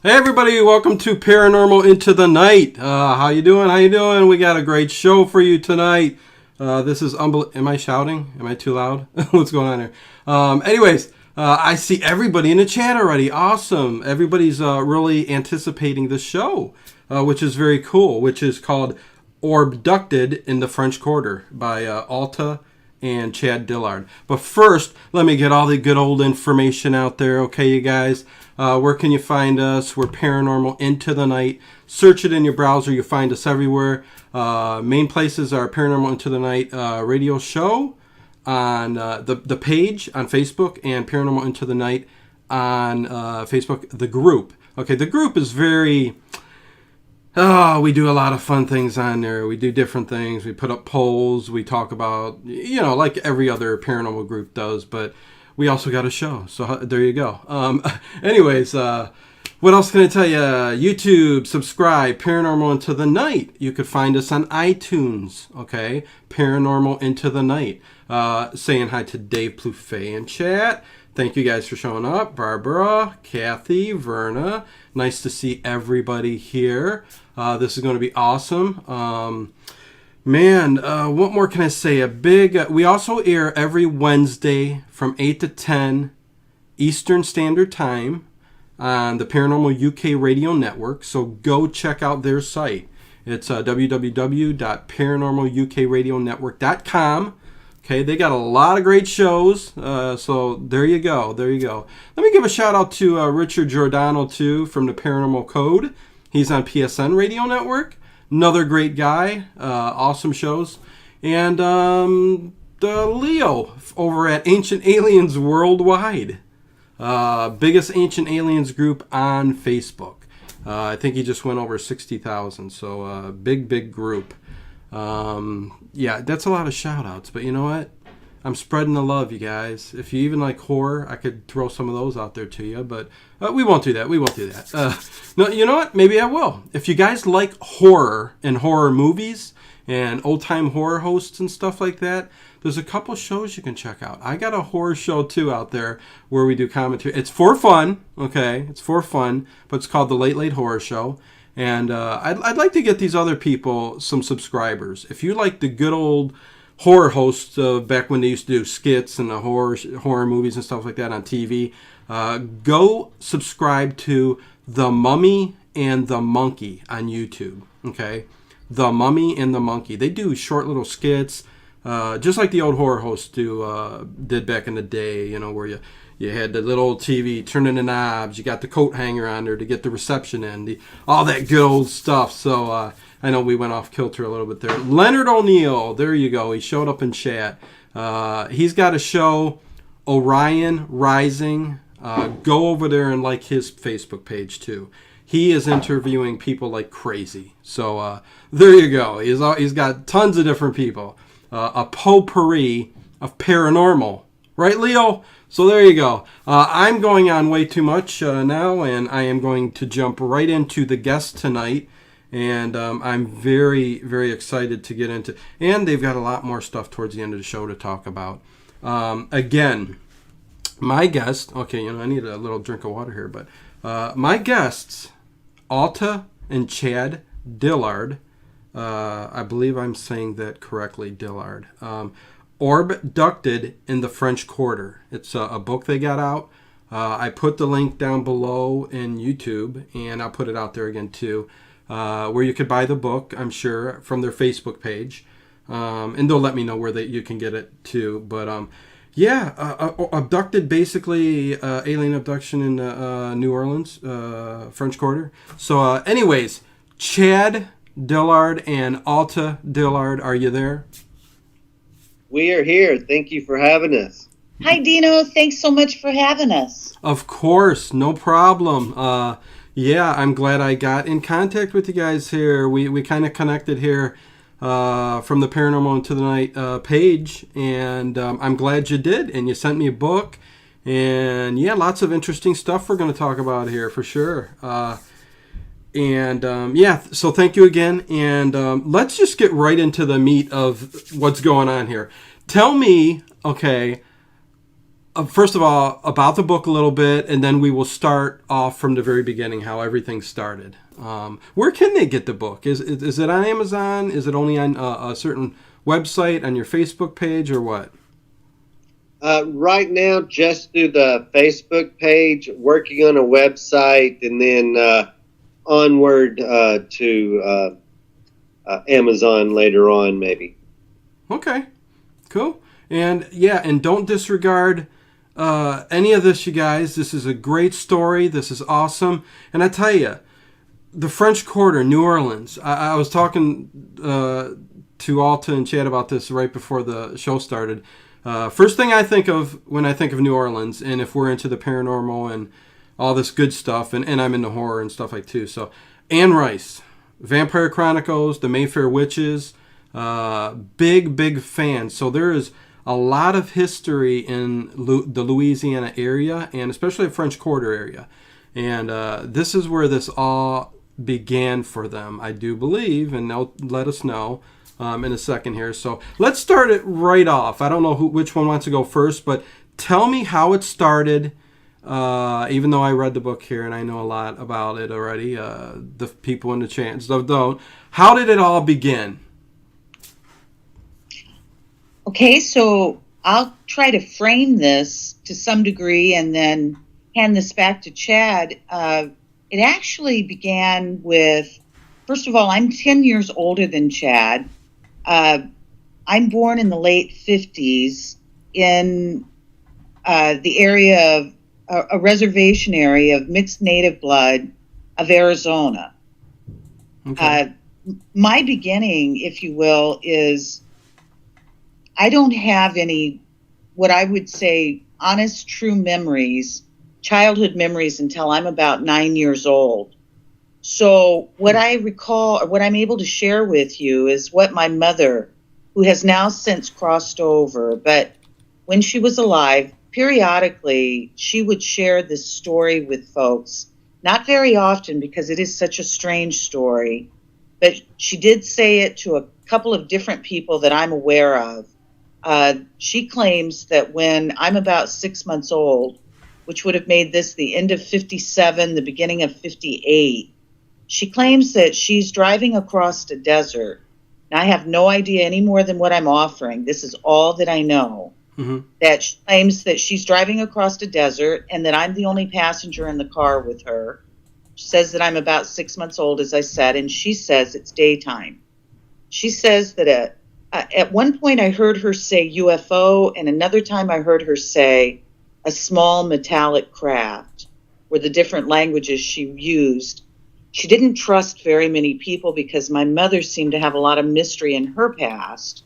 Hey everybody, welcome to Paranormal Into the Night. How you doing? We got a great show for you tonight. This is Am I shouting? Am I too loud? What's going on here? I see everybody in the chat already. Awesome. Everybody's really anticipating the show, which is very cool, which is called Abducted in the French Quarter by Alta and Chad Dillard. But first, let me get all the good old information out there, okay, you guys? Where can you find us? We're Paranormal Into the Night. Search it in your browser. You'll find us everywhere. Main places are Paranormal Into the Night radio show on the page on Facebook, and Paranormal Into the Night on Facebook, the group. Okay, the group is very... we do a lot of fun things on there. We do different things. We put up polls. We talk about, like every other paranormal group does, but we also got a show. So there you go. What else can I tell you? YouTube, subscribe, Paranormal Into the Night. You could find us on iTunes, okay? Paranormal Into the Night. Saying hi to Dave Plouffe in chat. Thank you guys for showing up. Barbara, Kathy, Verna. Nice to see everybody here. This is going to be awesome. What more can I say? We also air every Wednesday from 8 to 10 Eastern Standard Time on the Paranormal UK Radio Network. So go check out their site. It's www.paranormalukradio.network.com. Okay, they got a lot of great shows, so there you go. Let me give a shout out to Richard Giordano, too, from the Paranormal Code. He's on PSN Radio Network. Another great guy, awesome shows. And Leo over at Ancient Aliens Worldwide, biggest Ancient Aliens group on Facebook. I think he just went over 60,000, so big group. That's a lot of shout outs, but you know what? I'm spreading the love, you guys. If you even like horror, I could throw some of those out there to you, but we won't do that. No, you know what? Maybe I will. If you guys like horror and horror movies and old-time horror hosts and stuff like that, there's a couple shows you can check out. I got a horror show, too, out there where we do commentary. It's for fun, okay? It's for fun, but it's called The Late Late Horror Show. And I'd like to get these other people some subscribers. If you like the good old horror hosts back when they used to do skits and the horror movies and stuff like that on TV, go subscribe to The Mummy and the Monkey on YouTube. Okay, The Mummy and the Monkey. They do short little skits, just like the old horror hosts did back in the day. Where you had the little old TV turning the knobs. You got the coat hanger on there to get the reception in. All that good old stuff. So I know we went off kilter a little bit there. Leonard O'Neill. There you go. He showed up in chat. He's got a show, Orion Rising. Go over there and like his Facebook page too. He is interviewing people like crazy. So there you go. He's got tons of different people. A potpourri of paranormal. Right, Leo? So there you go. I'm going on way too much now, and I am going to jump right into the guest tonight. And I'm very, very excited to get into. And they've got a lot more stuff towards the end of the show to talk about. Again, my guest. Okay, I need a little drink of water here, but my guests, Alta and Chad Dillard. I believe I'm saying that correctly, Dillard. Abducted in the French Quarter. It's a book they got out. I put the link down below in YouTube, and I'll put it out there again too, where you could buy the book, I'm sure, from their Facebook page. And they'll let me know where you can get it too. But abducted, basically, alien abduction in New Orleans, French Quarter. So anyways, Chad Dillard and Alta Dillard, are you there? We are here. Thank you for having us. Hi, Dino. Thanks so much for having us. Of course. No problem. I'm glad I got in contact with you guys here. We kind of connected here from the Paranormal Into the Night page, and I'm glad you did. And you sent me a book. And, lots of interesting stuff we're going to talk about here for sure. So thank you again. And let's just get right into the meat of what's going on here. Tell me, okay, first of all, about the book a little bit, and then we will start off from the very beginning, how everything started. Where can they get the book? Is it on Amazon? Is it only on a certain website, on your Facebook page, or what? Right now, just through the Facebook page, working on a website, and then onward to Amazon later on, maybe. Okay, cool. And yeah, and don't disregard any of this, you guys. This is a great story. This is awesome. And I tell you, the French Quarter, New Orleans. I was talking to Alta and Chad about this right before the show started. First thing I think of when I think of New Orleans, and if we're into the paranormal and all this good stuff, and I'm into horror and stuff like too. So, Anne Rice, Vampire Chronicles, The Mayfair Witches, big fan. So there is a lot of history in the Louisiana area, and especially the French Quarter area. And this is where this all began for them, I do believe, and they'll let us know in a second here. So let's start it right off. I don't know which one wants to go first, but tell me how it started. Even though I read the book here and I know a lot about it already, the people in the chat don't. How did it all begin? Okay, so I'll try to frame this to some degree and then hand this back to Chad. It actually began with, first of all, I'm 10 years older than Chad. I'm born in the late 50s in the area of a reservation area of mixed native blood of Arizona. Okay. My beginning, if you will, is I don't have any, what I would say, honest, true memories, childhood memories until I'm about 9 years old. So what I recall, or what I'm able to share with you, is what my mother, who has now since crossed over, but when she was alive, periodically she would share this story with folks. Not very often because it is such a strange story, but she did say it to a couple of different people that I'm aware of. She claims that when I'm about 6 months old, which would have made this the end of 57, the beginning of 58, she claims that she's driving across a desert. Now, I have no idea any more than what I'm offering. This is all that I know. Mm-hmm. That she claims that she's driving across a desert and that I'm the only passenger in the car with her. She says that I'm about 6 months old, as I said, and she says it's daytime. She says that at one point I heard her say UFO, and another time I heard her say a small metallic craft, were the different languages she used. She didn't trust very many people because my mother seemed to have a lot of mystery in her past.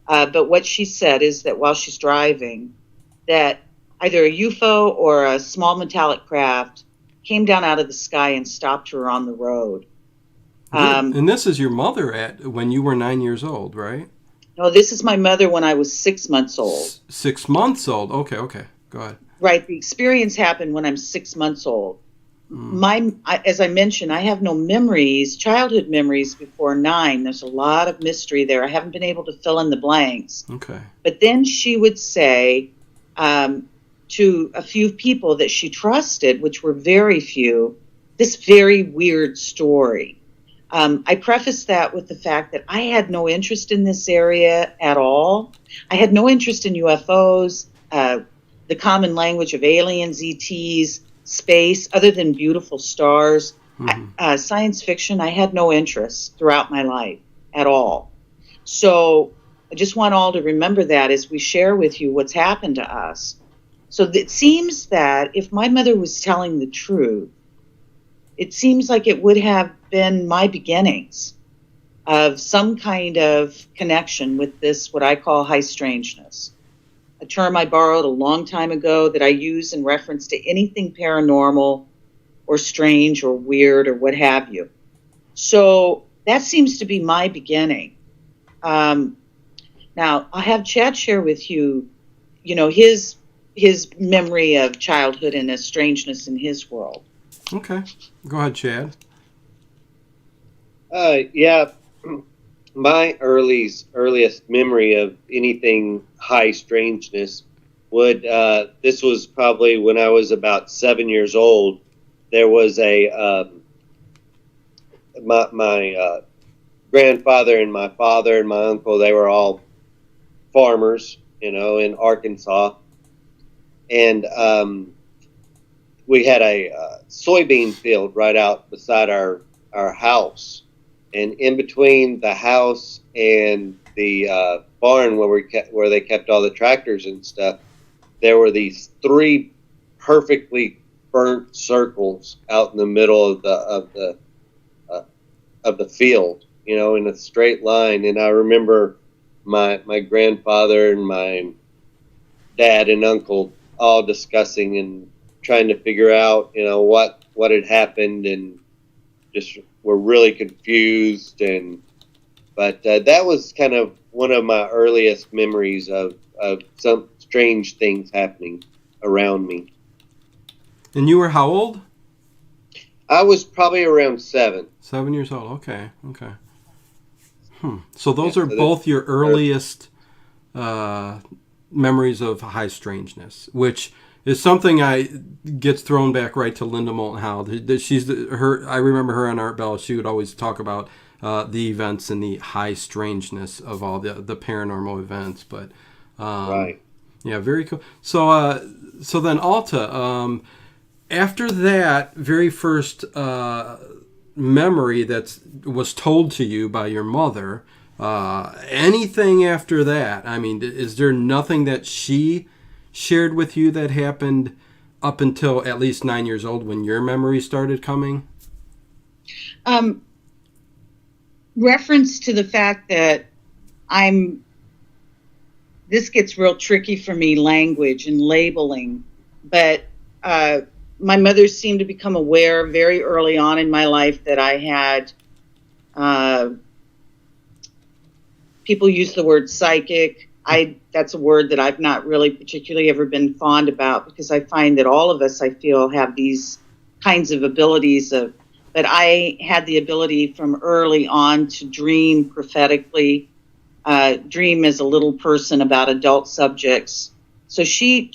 But what she said is that while she's driving, that either a UFO or a small metallic craft came down out of the sky and stopped her on the road. And this is your mother when you were 9 years old, right? No, this is my mother when I was 6 months old. 6 months old. Okay. Go ahead. Right. The experience happened when I'm 6 months old. As I mentioned, I have no memories, childhood memories before 9. There's a lot of mystery there. I haven't been able to fill in the blanks. Okay. But then she would say to a few people that she trusted, which were very few, this very weird story. I prefaced that with the fact that I had no interest in this area at all. I had no interest in UFOs, the common language of aliens, ETs, space, other than beautiful stars. Mm-hmm. Science fiction, I had no interest throughout my life at all. So I just want all to remember that as we share with you what's happened to us. So it seems that if my mother was telling the truth, it seems like it would have been my beginnings of some kind of connection with this, what I call high strangeness. A term I borrowed a long time ago that I use in reference to anything paranormal or strange or weird or what have you. So that seems to be my beginning. Now, I'll have Chad share with you, his memory of childhood and a strangeness in his world. Okay. Go ahead, Chad. Yeah. My earliest memory of anything high strangeness this was probably when I was about 7 years old. There was my grandfather and my father and my uncle, they were all farmers, in Arkansas. And we had a soybean field right out beside our house. And in between the house and the barn where they kept all the tractors and stuff, there were these 3 perfectly burnt circles out in the middle of the field, in a straight line. And I remember my grandfather and my dad and uncle all discussing and trying to figure out, what had happened, and just were really confused. But that was kind of one of my earliest memories of some strange things happening around me. And you were how old? I was probably around 7. 7 years old. Okay. So those are both your earliest memories of high strangeness, which is something gets thrown back right to Linda Moulton Howe. I remember her on Art Bell. She would always talk about the events and the high strangeness of all the paranormal events. But right. Yeah, very cool. So then Alta, after that very first memory that was told to you by your mother, anything after that? I mean, is there nothing that she shared with you that happened up until at least 9 years old when your memory started coming? Reference to the fact that this gets real tricky for me, language and labeling, but my mother seemed to become aware very early on in my life that I had, people use the word psychic. That's a word that I've not really particularly ever been fond about, because I find that all of us, I feel, have these kinds of abilities but I had the ability from early on to dream prophetically, dream as a little person about adult subjects. So she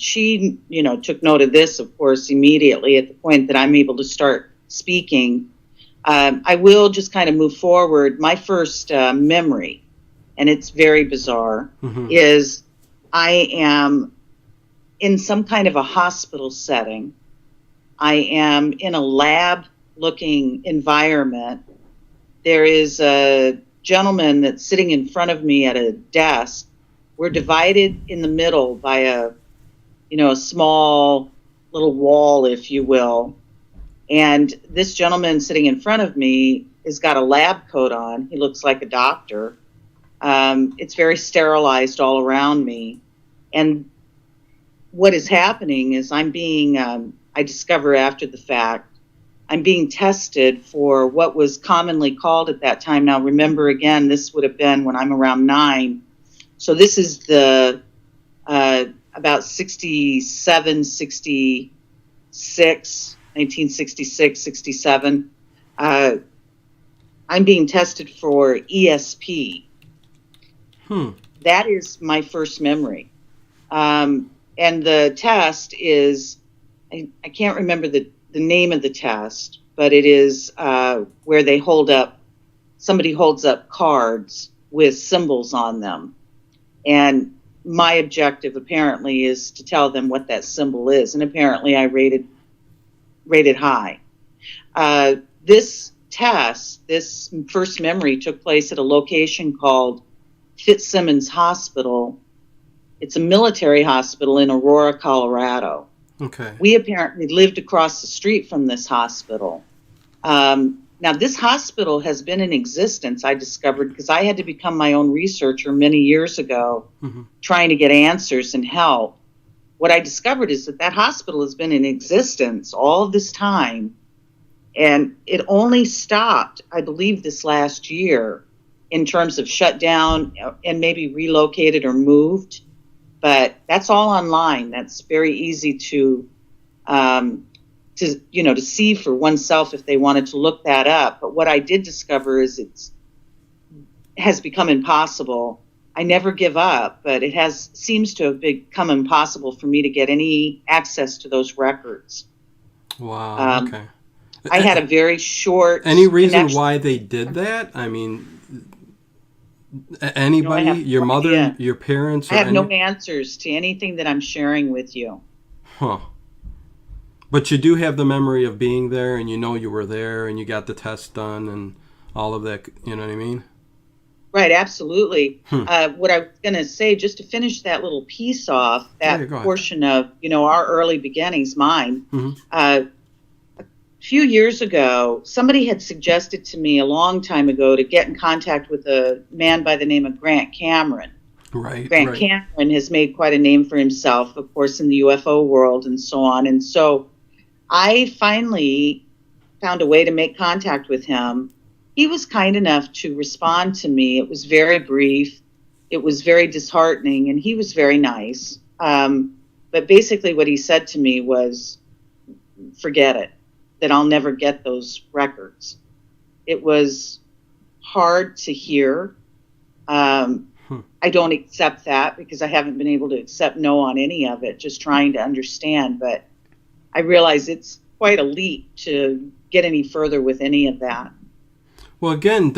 took note of this, of course, immediately at the point that I'm able to start speaking. I will just kind of move forward. My first memory, and it's very bizarre, is I am in some kind of a hospital setting. I am in a lab-looking environment. There is a gentleman that's sitting in front of me at a desk. We're divided in the middle by a small little wall, if you will. And this gentleman sitting in front of me has got a lab coat on. He looks like a doctor. It's very sterilized all around me. And what is happening is I'm being, I discover after the fact, I'm being tested for what was commonly called at that time. Now, remember, again, this would have been when I'm around 9. So this is the about 67, 66, 1966, 67. I'm being tested for ESP. That is my first memory. And the test is, I can't remember the name of the test, but it is where somebody holds up cards with symbols on them. And my objective apparently is to tell them what that symbol is. And apparently I rated high. This test, this first memory, took place at a location called Fitzsimmons Hospital. It's a military hospital in Aurora, Colorado. Okay. We apparently lived across the street from this hospital. Now, this hospital has been in existence, I discovered, because I had to become my own researcher many years ago, trying to get answers and help. What I discovered is that hospital has been in existence all of this time, and it only stopped, I believe, this last year in terms of shut down and maybe relocated or moved. But that's all online. That's very easy to see for oneself if they wanted to look that up. But what I did discover is has become impossible. I never give up, but it seems to have become impossible for me to get any access to those records. Wow. Okay. I had a very short. Any reason connection. why they did that? I mean, anybody, I have your no mother, idea. your parents, or I have no answers to anything that I'm sharing with you. Huh. But you do have the memory of being there, and you know you were there, and you got the test done, and all of that. You know what I mean? Right, absolutely. What I was going to say, just to finish that little piece off, that portion of, our early beginnings, mine, a few years ago, somebody had suggested to me a long time ago to get in contact with a man by the name of Grant Cameron. Right. Cameron has made quite a name for himself, of course, in the UFO world and so on. And so I finally found a way to make contact with him. He was kind enough to respond to me. It was very brief. It was very disheartening, and he was very nice. But basically what he said to me was, forget it, that I'll never get those records. It was hard to hear. I don't accept that because I haven't been able to accept no on any of it, just trying to understand. But I realize it's quite a leap to get any further with any of that. Well, again,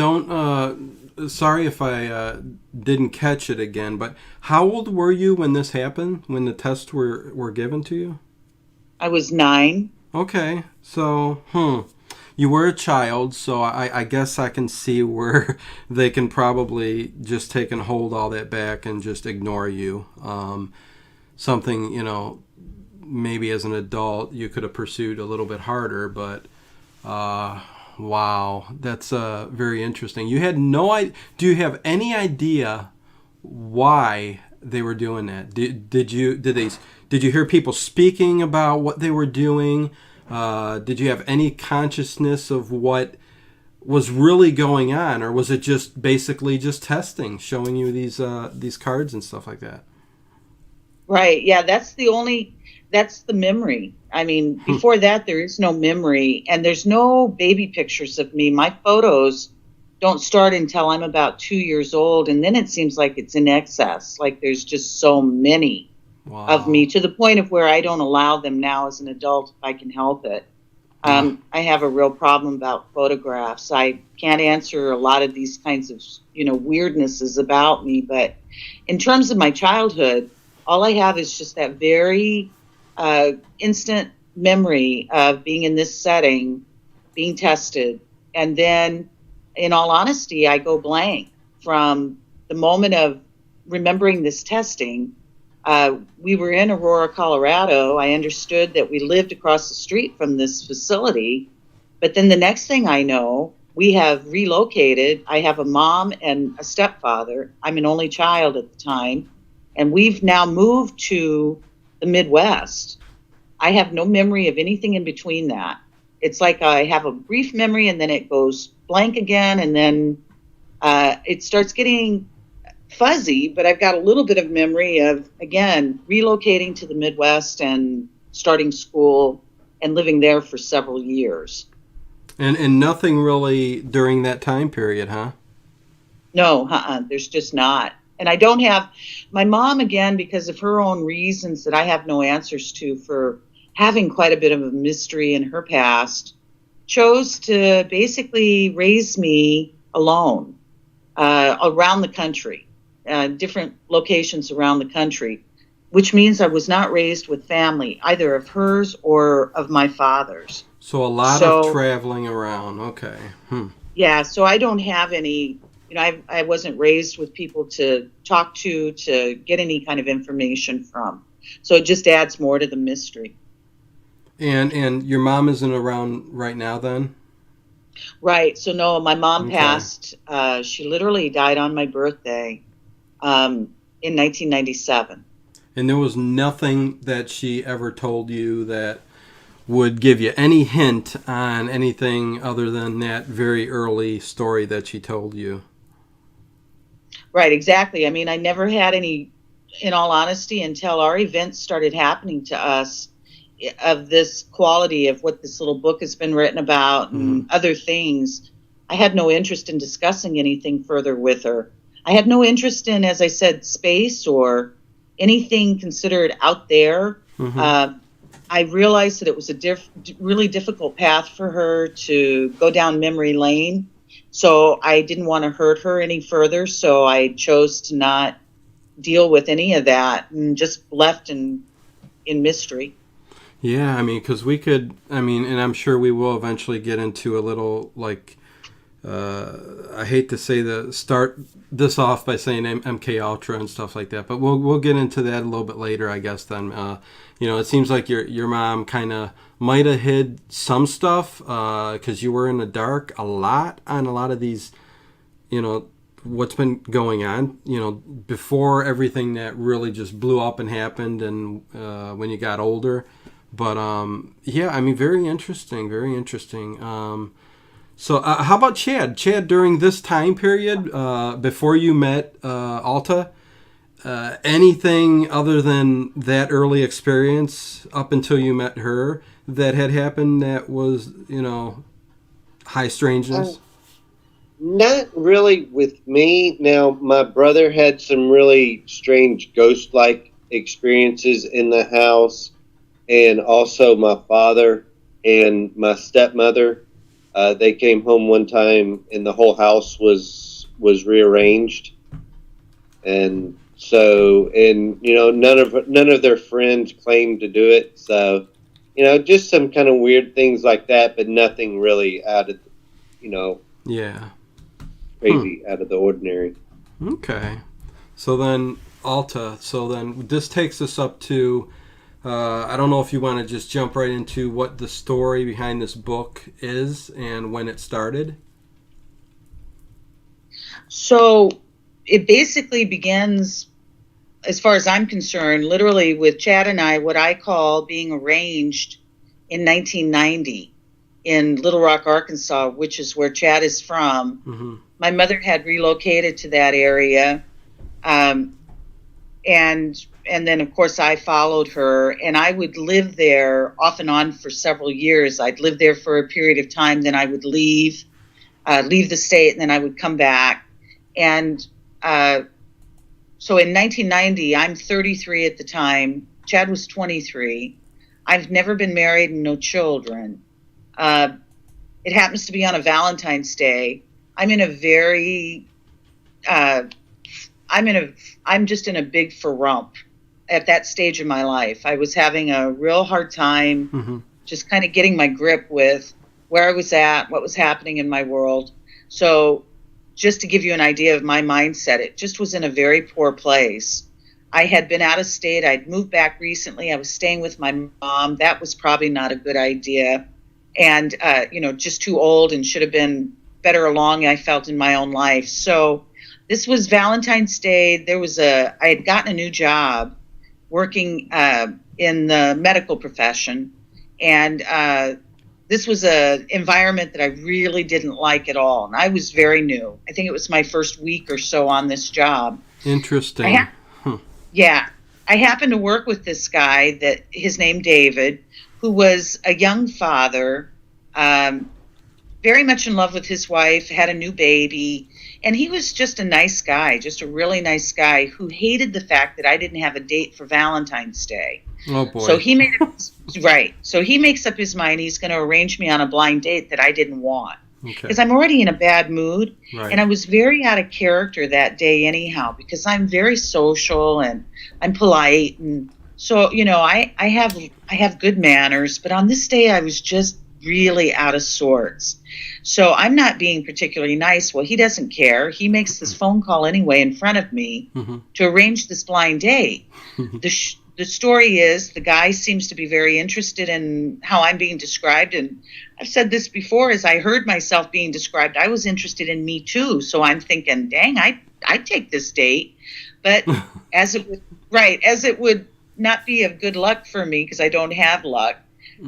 sorry if I didn't catch it again, but how old were you when this happened, when the tests were given to you? I was 9. Okay, so, you were a child, so I guess I can see where they can probably just take and hold all that back and just ignore you. Something, maybe as an adult you could have pursued a little bit harder, but wow, that's very interesting. You had no idea. Do you have any idea why they were doing that? Did you hear people speaking about what they were doing? Did you have any consciousness of what was really going on, or was it just basically just testing, showing you these cards and stuff like that? Right. Yeah, that's the memory. I mean, before that, there is no memory, and there's no baby pictures of me. My photos don't start until I'm about 2 years old, and then it seems like it's in excess. Like there's just so many of me, to the point of where I don't allow them now as an adult if I can help it. I have a real problem about photographs. I can't answer a lot of these kinds of, weirdnesses about me, but in terms of my childhood, all I have is just that very instant memory of being in this setting, being tested. And then, in all honesty, I go blank from the moment of remembering this testing. We were in Aurora, Colorado. I understood that we lived across the street from this facility. But then the next thing I know, we have relocated. I have a mom and a stepfather. I'm an only child at the time. And we've now moved to the Midwest. I have no memory of anything in between that. It's like I have a brief memory and then it goes blank again. And then it starts getting fuzzy, but I've got a little bit of memory of, again, relocating to the Midwest and starting school and living there for several years. And nothing really during that time period, huh? No, there's just not. And I don't have my mom, again, because of her own reasons that I have no answers to, for having quite a bit of a mystery in her past, chose to basically raise me alone around the country, different locations around the country, which means I was not raised with family, either of hers or of my father's. So a lot of traveling around. Okay. Yeah, so I don't have any... I wasn't raised with people to talk to get any kind of information from. So it just adds more to the mystery. And your mom isn't around right now then? Right. So no, my mom passed. She literally died on my birthday in 1997. And there was nothing that she ever told you that would give you any hint on anything other than that very early story that she told you? Right, exactly. I mean, I never had any, in all honesty, until our events started happening to us, of this quality of what this little book has been written about and other things. I had no interest in discussing anything further with her. I had no interest in, as I said, space or anything considered out there. Mm-hmm. I realized that it was a really difficult path for her to go down memory lane. So I didn't want to hurt her any further. So I chose to not deal with any of that and just left in mystery. Yeah, I mean, because we could, I mean, and I'm sure we will eventually get into a little, like, I hate to say start this off by saying MK Ultra and stuff like that, but we'll get into that a little bit later, I guess. Then, it seems like your mom kind of might have hid some stuff because you were in the dark a lot on a lot of these, what's been going on, before everything that really just blew up and happened, and when you got older. But yeah, I mean, very interesting, very interesting. So how about Chad? Chad, during this time period, before you met Alta, anything other than that early experience up until you met her that had happened that was, high strangeness? Not really with me. Now, my brother had some really strange ghost-like experiences in the house, and also my father and my stepmother. They came home one time, and the whole house was rearranged, and so, and none of their friends claimed to do it. So, just some kind of weird things like that, but nothing really out of, Yeah. crazy out of the ordinary. Okay. So then, Alta, this takes us up to, I don't know if you want to just jump right into what the story behind this book is and when it started. So it basically begins, as far as I'm concerned, literally with Chad and I, what I call being arranged in 1990 in Little Rock, Arkansas, which is where Chad is from. Mm-hmm. My mother had relocated to that area. And then, of course, I followed her, and I would live there off and on for several years. I'd live there for a period of time, then I would leave the state, and then I would come back. And so in 1990, I'm 33 at the time. Chad was 23. I've never been married and no children. It happens to be on a Valentine's Day. I'm just in a big ferrump at that stage of my life. I was having a real hard time Mm-hmm. just kind of getting my grip with where I was at, what was happening in my world. So just to give you an idea of my mindset, it just was in a very poor place. I had been out of state. I'd moved back recently. I was staying with my mom. That was probably not a good idea. And, just too old and should have been better along, I felt, in my own life. So this was Valentine's Day. I had gotten a new job working in the medical profession. And this was an environment that I really didn't like at all. And I was very new. I think it was my first week or so on this job. Interesting. Yeah. I happened to work with this guy his name David, who was a young father, very much in love with his wife, had a new baby. And he was just a nice guy, just a really nice guy who hated the fact that I didn't have a date for Valentine's Day. Oh, boy. So he right. So he makes up his mind he's going to arrange me on a blind date that I didn't want. Because I'm already in a bad mood. Right. And I was very out of character that day anyhow, because I'm very social and I'm polite. And so, I have good manners. But on this day, I was just really out of sorts. So I'm not being particularly nice. Well, he doesn't care. He makes this phone call anyway in front of me Mm-hmm. to arrange this blind date. The story is the guy seems to be very interested in how I'm being described. And I've said this before, as I heard myself being described, I was interested in me too. So I'm thinking, dang, I'd take this date. But as it would not be of good luck for me because I don't have luck,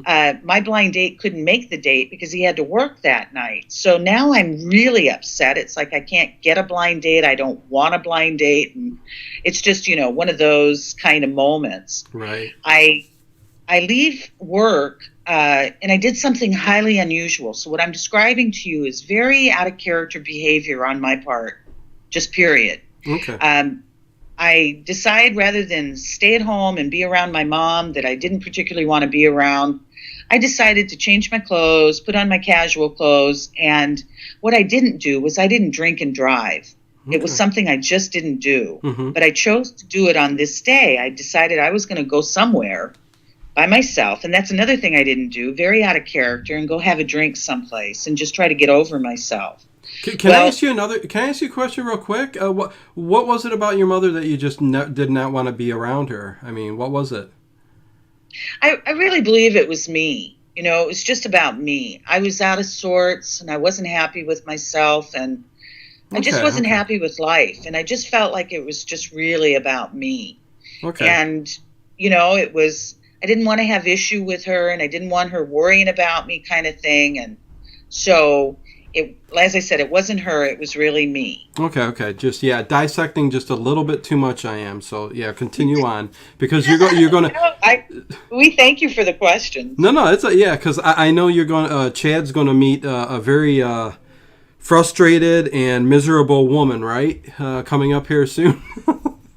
my blind date couldn't make the date because he had to work that night. So now I'm really upset. It's like I can't get a blind date. I don't want a blind date. And it's just, one of those kind of moments. Right. I leave work and I did something highly unusual. So what I'm describing to you is very out of character behavior on my part, just period. Okay. I decide rather than stay at home and be around my mom that I didn't particularly want to be around, I decided to change my clothes, put on my casual clothes, and what I didn't do was I didn't drink and drive. It was Okay. something I just didn't do. Mm-hmm. But I chose to do it on this day. I decided I was going to go somewhere by myself, and that's another thing I didn't do, very out of character, and go have a drink someplace and just try to get over myself. Can I ask you another? Can I ask you a question real quick? What was it about your mother that you just did not want to be around her? I mean, what was it? I really believe it was me. It was just about me. I was out of sorts, and I wasn't happy with myself, and I just wasn't happy with life, and I just felt like it was just really about me. Okay. And, it was, I didn't want to have issue with her, and I didn't want her worrying about me kind of thing. And so, as I said, it wasn't her, it was really me. Okay. Just, dissecting just a little bit too much I am. So, continue on. Because you're going to... We thank you for the question. No, it's because I know you're going Chad's going to meet a very frustrated and miserable woman, right? Coming up here soon.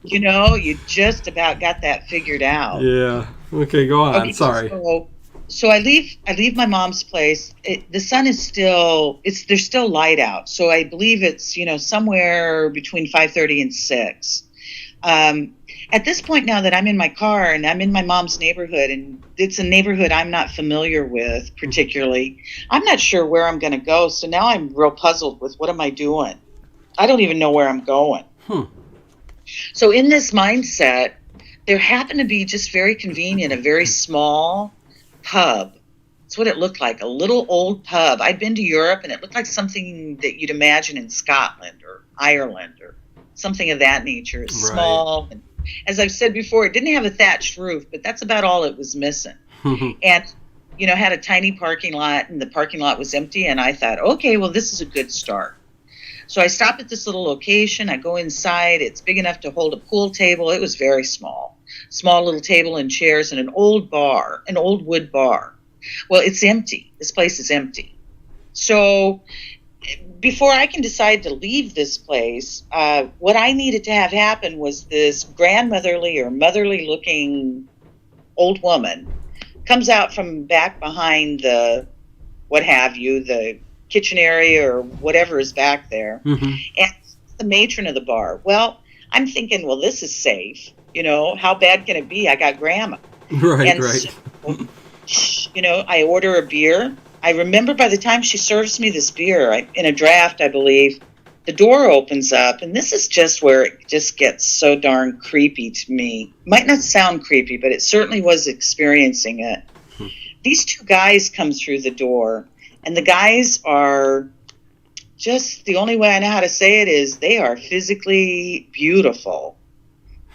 You just about got that figured out. Yeah. Okay, go on. Okay, Sorry. So I leave my mom's place. The sun is still there's still light out. So I believe it's somewhere between 5:30 and 6. At this point now that I'm in my car and I'm in my mom's neighborhood, and it's a neighborhood I'm not familiar with particularly, I'm not sure where I'm going to go. So now I'm real puzzled with what am I doing? I don't even know where I'm going. So in this mindset, there happened to be just very convenient, a very small pub. That's what it looked like, a little old pub. I'd been to Europe, and it looked like something that you'd imagine in Scotland or Ireland or something of that nature. It's small. And as I've said before, it didn't have a thatched roof, but that's about all it was missing. And, had a tiny parking lot, and the parking lot was empty, and I thought, okay, well, this is a good start. So I stop at this little location. I go inside. It's big enough to hold a pool table. It was very small. Small little table and chairs and an old bar, an old wood bar. Well, it's empty. This place is empty. So before I can decide to leave this place, what I needed to have happen was this grandmotherly or motherly looking old woman comes out from back behind the kitchen area or whatever is back there. And the matron of the bar. Well, I'm thinking, well, this is safe. How bad can it be? I got grandma. Right. So, I order a beer. I remember by the time she serves me this beer, in a draft, I believe, the door opens up, and this is just where it just gets so darn creepy to me. Might not sound creepy, but it certainly was experiencing it. These two guys come through the door, and the guys are just, the only way I know how to say it is they are physically beautiful.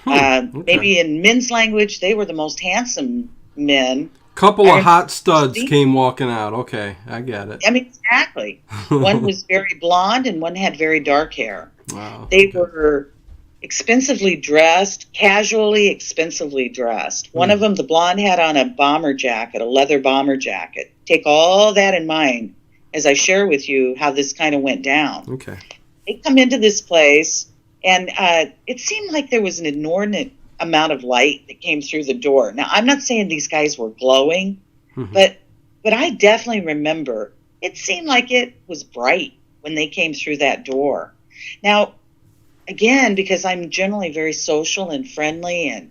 Maybe in men's language, they were the most handsome men. Couple of hot studs came walking out. Okay, I get it. I mean, exactly. One was very blonde and one had very dark hair. Wow. They were expensively dressed, casually expensively dressed. One of them, the blonde, had on a bomber jacket, a leather bomber jacket. Take all that in mind as I share with you how this kind of went down. Okay. They come into this place, and it seemed like there was an inordinate amount of light that came through the door. Now, I'm not saying these guys were glowing, but I definitely remember it seemed like it was bright when they came through that door. Now, again, because I'm generally very social and friendly and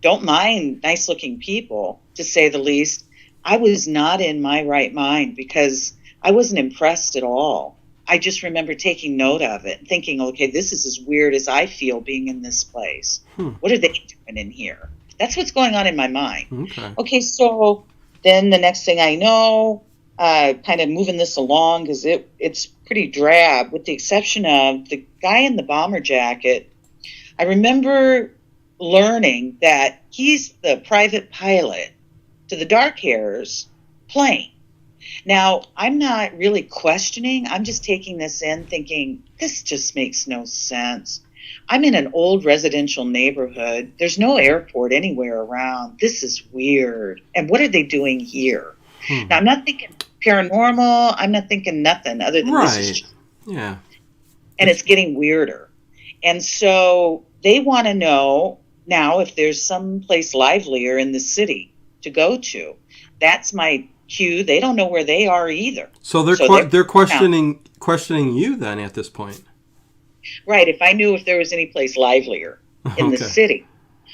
don't mind nice-looking people, to say the least, I was not in my right mind because I wasn't impressed at all. I just remember taking note of it and thinking, okay, this is as weird as I feel being in this place. What are they doing in here? That's what's going on in my mind. Okay, so then the next thing I know, kind of moving this along because it's pretty drab, with the exception of the guy in the bomber jacket. I remember learning that he's the private pilot to the dark hair's plane. Now, I'm not really questioning. I'm just taking this in thinking, this just makes no sense. I'm in an old residential neighborhood. There's no airport anywhere around. This is weird. And what are they doing here? Now, I'm not thinking paranormal. I'm not thinking nothing other than this is just, yeah. And it's getting weirder. And so they want to know now if there's some place livelier in the city to go to. That's my cue. They don't know where they are either. So they're questioning you then at this point. Right. If I knew if there was any place livelier in the city.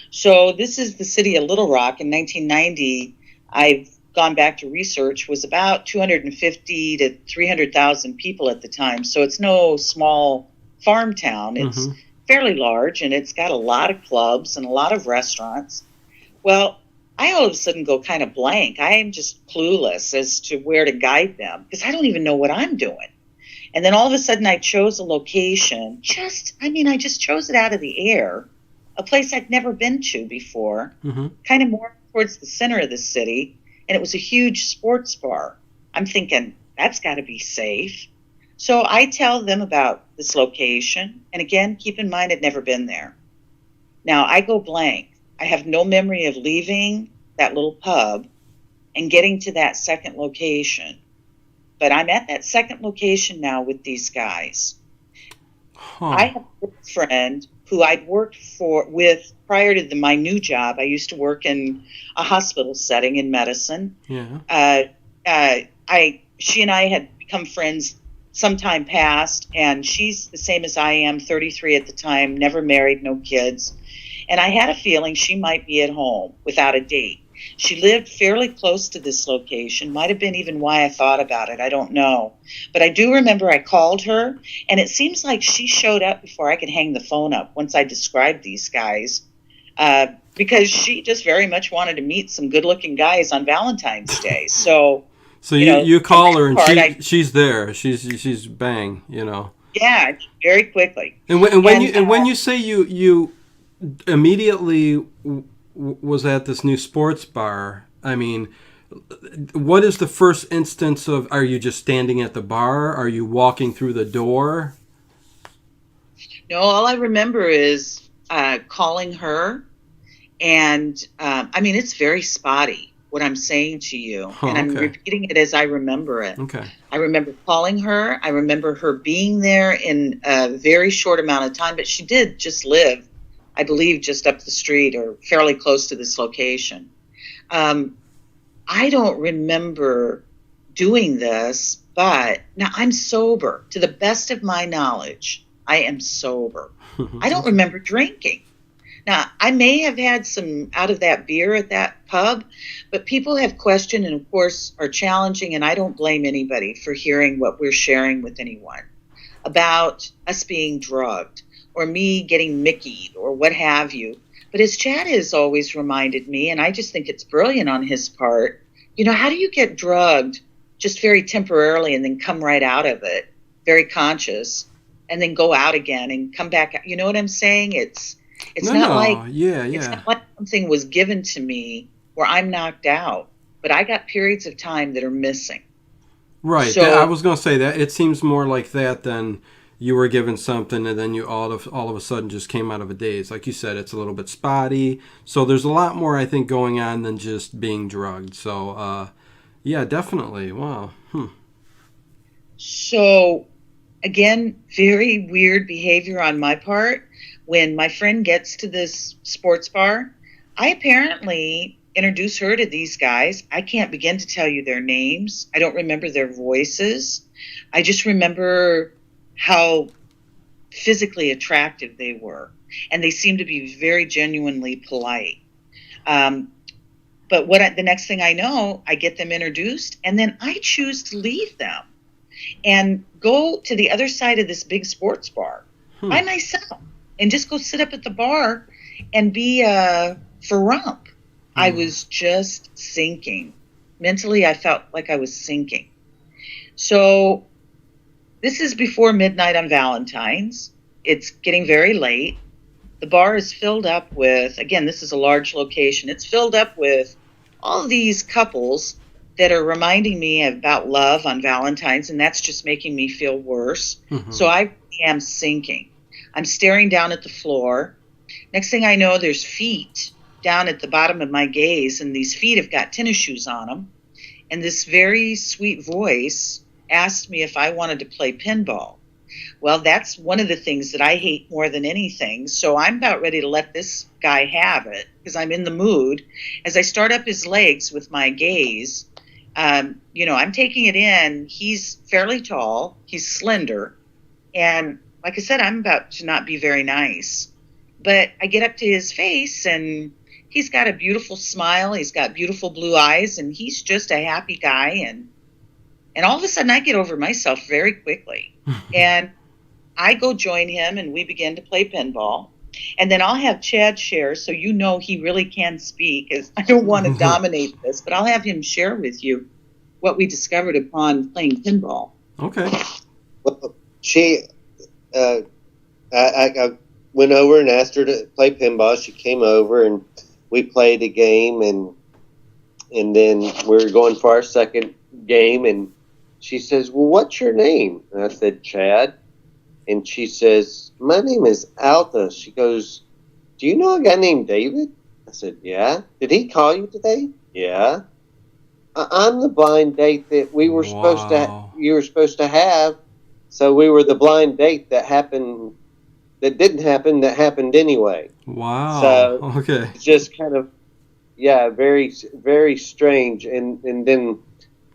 So this is the city of Little Rock. In 1990, I've gone back to research, was about 250 to 300,000 people at the time. So it's no small farm town. It's fairly large, and it's got a lot of clubs and a lot of restaurants. Well, I all of a sudden go kind of blank. I am just clueless as to where to guide them because I don't even know what I'm doing. And then all of a sudden I chose a location. I just chose it out of the air, a place I'd never been to before, kind of more towards the center of the city. And it was a huge sports bar. I'm thinking, that's got to be safe. So I tell them about this location. And again, keep in mind, I'd never been there. Now I go blank. I have no memory of leaving that little pub and getting to that second location. But I'm at that second location now with these guys. I have a friend who I'd worked with prior to my new job. I used to work in a hospital setting in medicine. Yeah. She and I had become friends some time past, and she's the same as I am, 33 at the time, never married, no kids. And I had a feeling she might be at home without a date. She lived fairly close to this location. Might have been even why I thought about it. I don't know. But I do remember I called her, and it seems like she showed up before I could hang the phone up once I described these guys, because she just very much wanted to meet some good-looking guys on Valentine's Day. So you call her, and she's there. She's bang, Yeah, very quickly. And when you say you immediately was at this new sports bar, I mean, what is the first instance of, are you just standing at the bar? Are you walking through the door? No, all I remember is calling her. And, it's very spotty, what I'm saying to you. And I'm repeating it as I remember it. Okay. I remember calling her. I remember her being there in a very short amount of time. But she did just live, I believe, just up the street or fairly close to this location. I don't remember doing this, but now I'm sober. To the best of my knowledge, I am sober. I don't remember drinking. Now, I may have had some out of that beer at that pub, but people have questioned and, of course, are challenging, and I don't blame anybody for hearing what we're sharing with anyone about us being drugged or me getting Mickeyed or what have you. But as Chad has always reminded me, and I just think it's brilliant on his part, how do you get drugged just very temporarily and then come right out of it, very conscious, and then go out again and come back? You know what I'm saying? It's not like something was given to me where I'm knocked out, but I got periods of time that are missing. Right. So, I was going to say that it seems more like that than you were given something and then you all of a sudden just came out of a daze. Like you said, it's a little bit spotty. So there's a lot more, I think, going on than just being drugged. So, yeah, definitely. Wow. So, again, very weird behavior on my part. When my friend gets to this sports bar, I apparently introduce her to these guys. I can't begin to tell you their names. I don't remember their voices. I just remember how physically attractive they were. And they seemed to be very genuinely polite. But the next thing I know, I get them introduced, and then I choose to leave them and go to the other side of this big sports bar by myself. And just go sit up at the bar and be for rump. I was just sinking. Mentally, I felt like I was sinking. So this is before midnight on Valentine's. It's getting very late. The bar is filled up with, again, this is a large location. It's filled up with all these couples that are reminding me about love on Valentine's, and that's just making me feel worse. So I am sinking. I'm staring down at the floor. Next thing I know, there's feet down at the bottom of my gaze, and these feet have got tennis shoes on them. And this very sweet voice asked me if I wanted to play pinball. Well, that's one of the things that I hate more than anything. So I'm about ready to let this guy have it because I'm in the mood. As I start up his legs with my gaze, I'm taking it in. He's fairly tall. He's slender. And like I said, I'm about to not be very nice. But I get up to his face, and he's got a beautiful smile. He's got beautiful blue eyes, and he's just a happy guy. And all of a sudden, I get over myself very quickly. And I go join him, and we begin to play pinball. And then I'll have Chad share, so he really can speak. As I don't want to dominate this, but I'll have him share with you what we discovered upon playing pinball. Okay. Well, I went over and asked her to play pinball. She came over and we played a game, and then we were going for our second game, and she says, "Well, what's your name?" And I said, "Chad." And she says, "My name is Alta." She goes, "Do you know a guy named David?" I said, "Yeah." "Did he call you today?" "Yeah." "I'm the blind date that we were you were supposed to have." So we were the blind date that didn't happen, that happened anyway. Wow. So okay. it's just kind of, very, very strange. And then,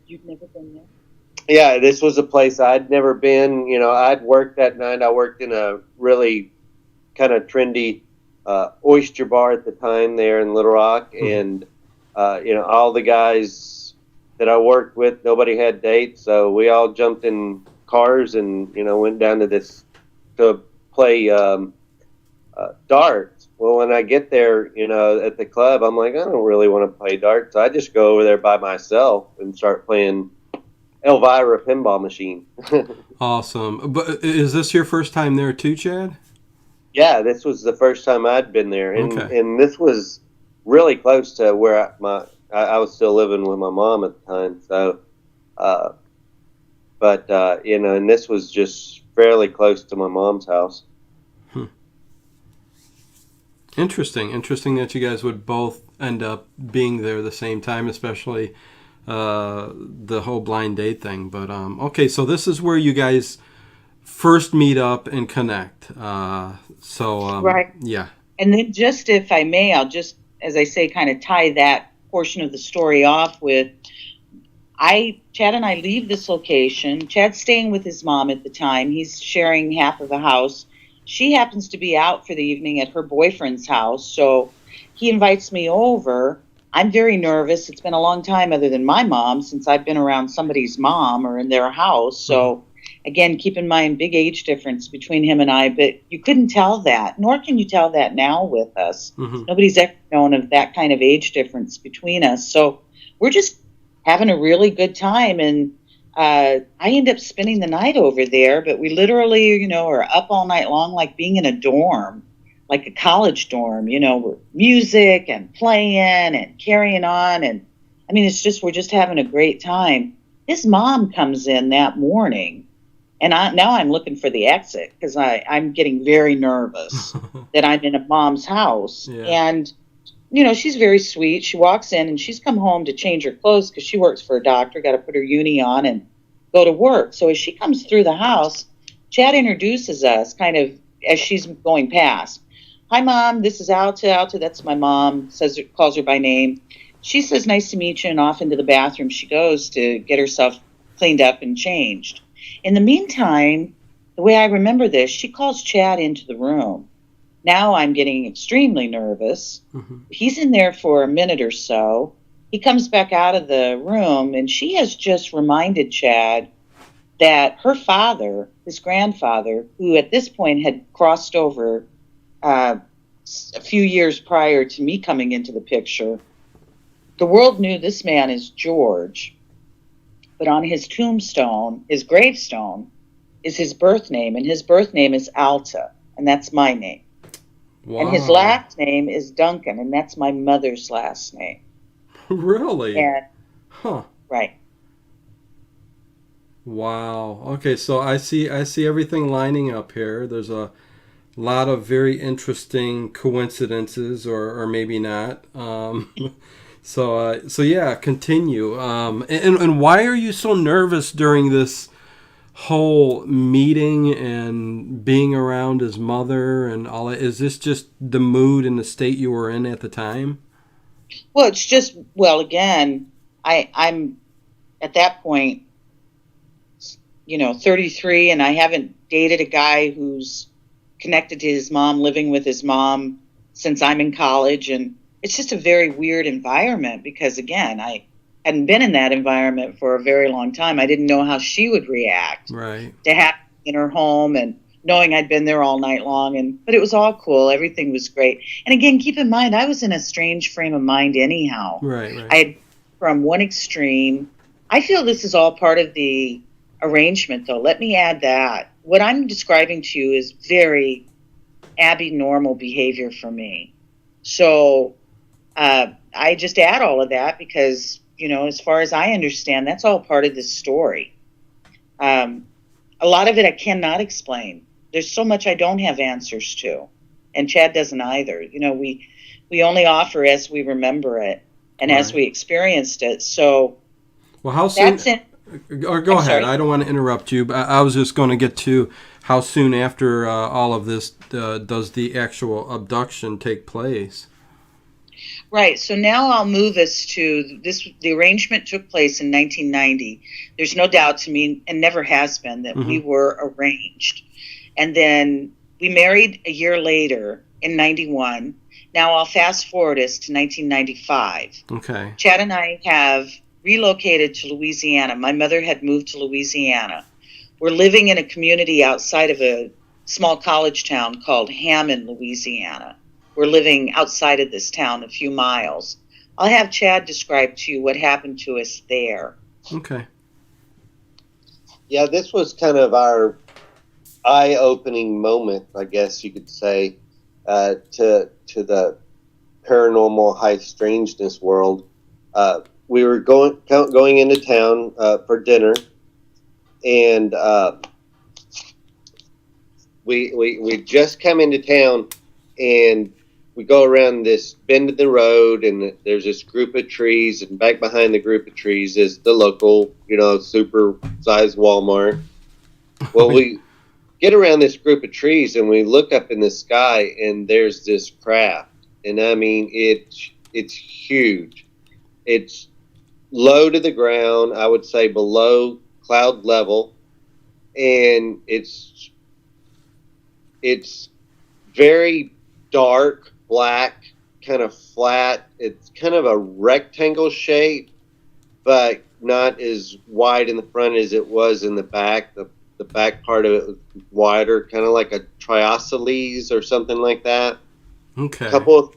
You've never been there? Yeah, this was a place I'd never been. I'd worked that night. I worked in a really kind of trendy oyster bar at the time there in Little Rock. And, all the guys that I worked with, nobody had dates. So we all jumped in cars and, went down to play darts. Well, when I get there, at the club, I'm like, I don't really want to play darts. So I just go over there by myself and start playing Elvira pinball machine. Awesome. But is this your first time there too, Chad? Yeah, this was the first time I'd been there, and Okay. and this was really close to where I was still living with my mom at the time. So, and this was just fairly close to my mom's house. Interesting that you guys would both end up being there the same time, especially the whole blind date thing. But okay, so this is where you guys first meet up and connect. Right. Yeah. And then just, if I may, I'll just, as I say, kind of tie that portion of the story off with, Chad and I leave this location. Chad's staying with his mom at the time. He's sharing half of the house. She happens to be out for the evening at her boyfriend's house, so he invites me over. I'm very nervous. It's been a long time, other than my mom, since I've been around somebody's mom or in their house. So, again, keep in mind, big age difference between him and I, but you couldn't tell that, nor can you tell that now with us. Mm-hmm. Nobody's ever known of that kind of age difference between us. So we're just having a really good time, and I end up spending the night over there, but we literally, are up all night long, like being in a dorm, like a college dorm, with music and playing and carrying on. And I mean, we're just having a great time. His mom comes in that morning, and now I'm looking for the exit because I'm getting very nervous that I'm in a mom's house. Yeah. And she's very sweet. She walks in, and she's come home to change her clothes because she works for a doctor, got to put her uni on and go to work. So as she comes through the house, Chad introduces us kind of as she's going past. "Hi, Mom, this is Alta. Alta, that's my mom," calls her by name. She says, "Nice to meet you," and off into the bathroom she goes to get herself cleaned up and changed. In the meantime, the way I remember this, she calls Chad into the room. Now I'm getting extremely nervous. Mm-hmm. He's in there for a minute or so. He comes back out of the room, and she has just reminded Chad that her father, his grandfather, who at this point had crossed over a few years prior to me coming into the picture, the world knew this man is George, but on his tombstone, his gravestone, is his birth name, and his birth name is Alta, and that's my name. Wow. And his last name is Duncan, and that's my mother's last name. Really? And, Huh. right. Wow. Okay, so I see everything lining up here. There's a lot of very interesting coincidences, or maybe not. So yeah, continue. And why are you so nervous during this whole meeting and being around his mother and all that, is this just the mood and the state you were in at the time? Well, it's just, well, again, I'm at that point, 33, and I haven't dated a guy who's connected to his mom, living with his mom since I'm in college. And it's just a very weird environment because, again, I hadn't been in that environment for a very long time. I didn't know how she would react Right. to having in her home and knowing I'd been there all night long. But it was all cool. Everything was great. And again, keep in mind, I was in a strange frame of mind anyhow. Right. I had from one extreme. I feel this is all part of the arrangement, though. Let me add that. What I'm describing to you is very abnormal behavior for me. So I just add all of that because, as far as I understand, that's all part of this story. A lot of it I cannot explain. There's so much I don't have answers to. And Chad doesn't either. We only offer as we remember it and Right. as we experienced it. So Well, how soon? that's it. Or go I'm ahead. sorry. I don't want to interrupt you, but I was just going to get to how soon after all of this does the actual abduction take place? Right. So now I'll move us to this. The arrangement took place in 1990. There's no doubt to me, and never has been, that we were arranged. And then we married a year later in 91. Now I'll fast forward us to 1995. Okay. Chad and I have relocated to Louisiana. My mother had moved to Louisiana. We're living in a community outside of a small college town called Hammond, Louisiana. We're living outside of this town a few miles. I'll have Chad describe to you what happened to us there. Okay. Yeah, this was kind of our eye-opening moment, I guess you could say, to the paranormal high strangeness world. We were going into town for dinner, and we just come into town, and we go around this bend in the road, and there's this group of trees, and back behind the group of trees is the local, super-sized Walmart. Well, we get around this group of trees, and we look up in the sky, and there's this craft, and I mean, it's huge. It's low to the ground, I would say below cloud level, and it's very dark, black, kind of flat. It's kind of a rectangle shape, but not as wide in the front as it was in the back. The back part of it was wider, kind of like a triosceles or something like that. Okay. A couple of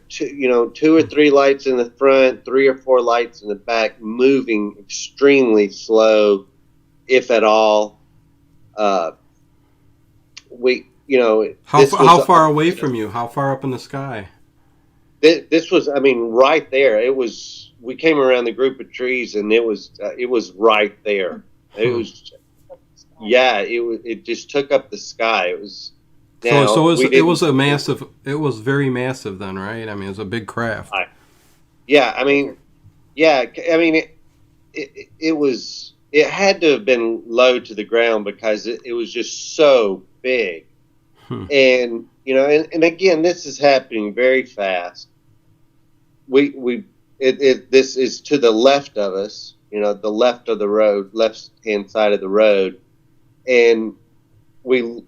two or three lights in the front, 3 or 4 lights in the back, moving extremely slow, if at all. How far away from you? How far up in the sky? This was, right there. It was. We came around the group of trees, and it was right there. It was. Yeah, it just took up the sky. It was. Now, So it was a massive. It was very massive then, right? I mean, it was a big craft. It was. It had to have been low to the ground because it was just so big, and and again, this is happening very fast. This is to the left of us, the left of the road, left hand side of the road, and the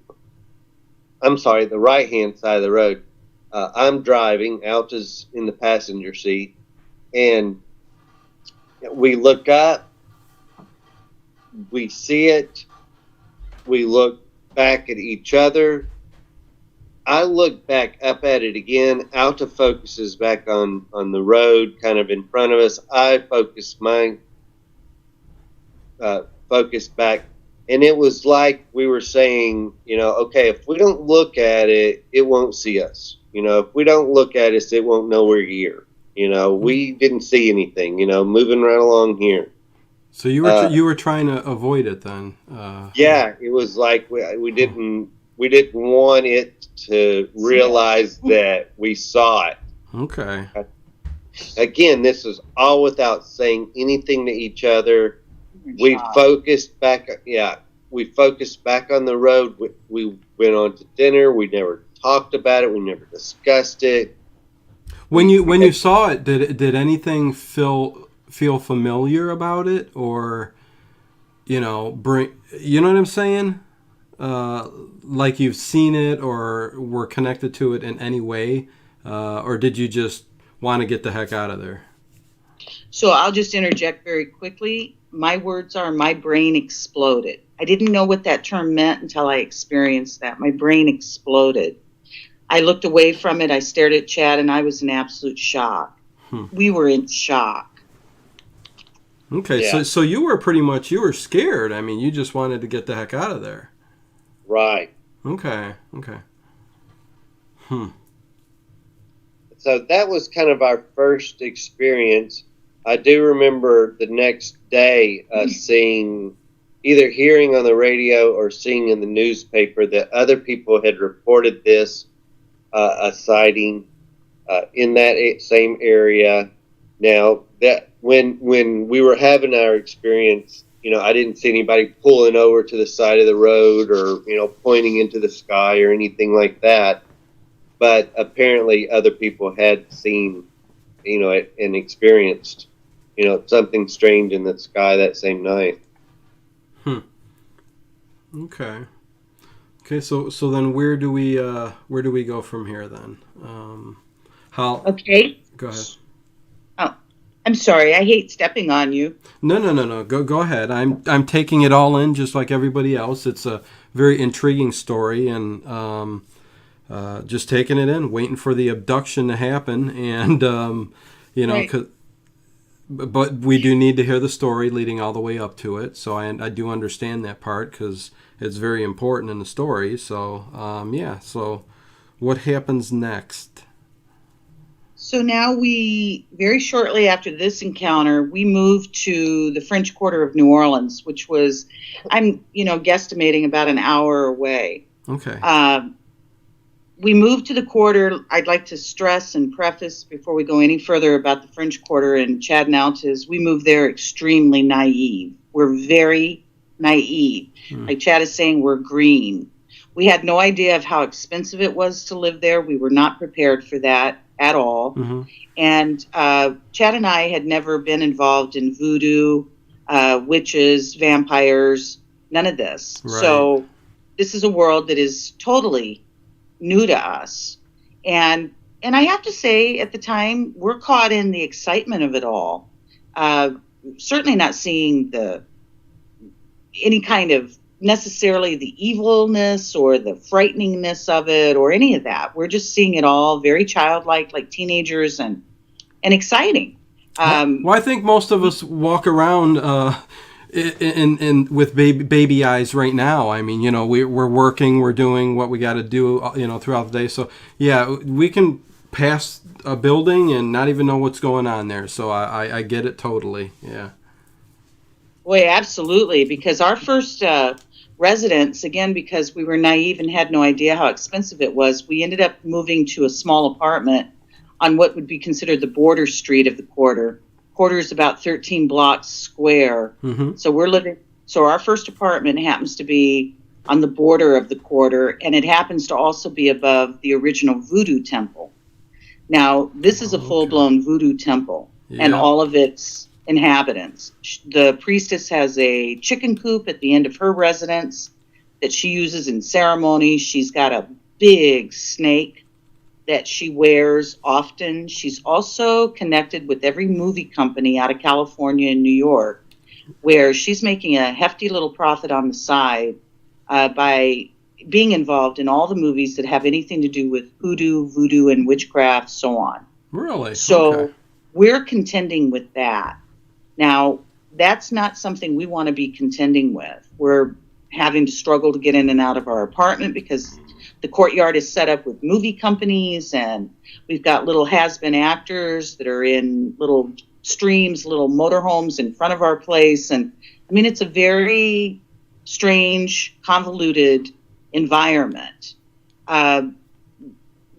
right hand side of the road. I'm driving, Alta's in the passenger seat, and we look up, we see it, we look back at each other. I look back up at it again. Alta focuses back on the road, kind of in front of us. I focus my focus back, and it was like we were saying, okay, if we don't look at it, it won't see us. If we don't look at us, it won't know we're here. We didn't see anything. Moving right along here. So you were trying to avoid it then. Yeah, it was like we didn't want it to realize that we saw it. Okay. Again, this is all without saying anything to each other. we focused back. Yeah, we focused back on the road. We went on to dinner. We never talked about it. We never discussed it. When you saw it, did anything feel familiar about it, or you know what I'm saying? Like you've seen it or were connected to it in any way, or did you just want to get the heck out of there? So I'll just interject very quickly. My words are, my brain exploded. I didn't know what that term meant until I experienced that. My brain exploded. I looked away from it. I stared at Chad, and I was in absolute shock. We were in shock. Okay, Yeah. so you were scared. I mean, you just wanted to get the heck out of there. Right. Okay. So that was kind of our first experience. I do remember the next day either hearing on the radio or seeing in the newspaper that other people had reported this, a sighting in that same area. Now, that when we were having our experience, I didn't see anybody pulling over to the side of the road or, pointing into the sky or anything like that. But apparently other people had seen, and experienced, something strange in the sky that same night. Okay. So then where do we go from here then? Okay. Go ahead. Oh, I'm sorry. I hate stepping on you. No. Go ahead. I'm taking it all in just like everybody else. It's a very intriguing story, and just taking it in, waiting for the abduction to happen, and Right. but we do need to hear the story leading all the way up to it. So I do understand that part because it's very important in the story. So yeah. So what happens next? So now very shortly after this encounter, we moved to the French Quarter of New Orleans, which was, I'm guesstimating about an hour away. Okay. We moved to the quarter. I'd like to stress and preface before we go any further about the French Quarter and Chad and Alta's, we moved there extremely naive. We're very naive. Like Chad is saying, we're green. We had no idea of how expensive it was to live there. We were not prepared for that at all. Mm-hmm. And Chad and I had never been involved in voodoo, witches, vampires, none of this. Right. So this is a world that is totally new to us. And I have to say, at the time, we're caught in the excitement of it all. Certainly not seeing any kind of necessarily the evilness or the frighteningness of it or any of that. We're just seeing it all very childlike, like teenagers, and exciting. Well, I think most of us walk around in with baby eyes right now. I mean, we're working, we're doing what we got to do, throughout the day. So yeah, we can pass a building and not even know what's going on there. So I get it totally. Yeah. Boy, absolutely. Because our first residence, again, because we were naive and had no idea how expensive it was, we ended up moving to a small apartment on what would be considered the border street of the quarter. Quarter is about 13 blocks square. Mm-hmm. So our first apartment happens to be on the border of the quarter, and it happens to also be above the original voodoo temple. Now, this is a full-blown voodoo temple, and all of its inhabitants. The priestess has a chicken coop at the end of her residence that she uses in ceremonies. She's got a big snake that she wears often. She's also connected with every movie company out of California and New York, where she's making a hefty little profit on the side by being involved in all the movies that have anything to do with hoodoo, voodoo, and witchcraft, so on. Really? So we're contending with that. Now, that's not something we want to be contending with. We're having to struggle to get in and out of our apartment because the courtyard is set up with movie companies, and we've got little has-been actors that are in little streams, little motorhomes in front of our place. And I mean, it's a very strange, convoluted environment.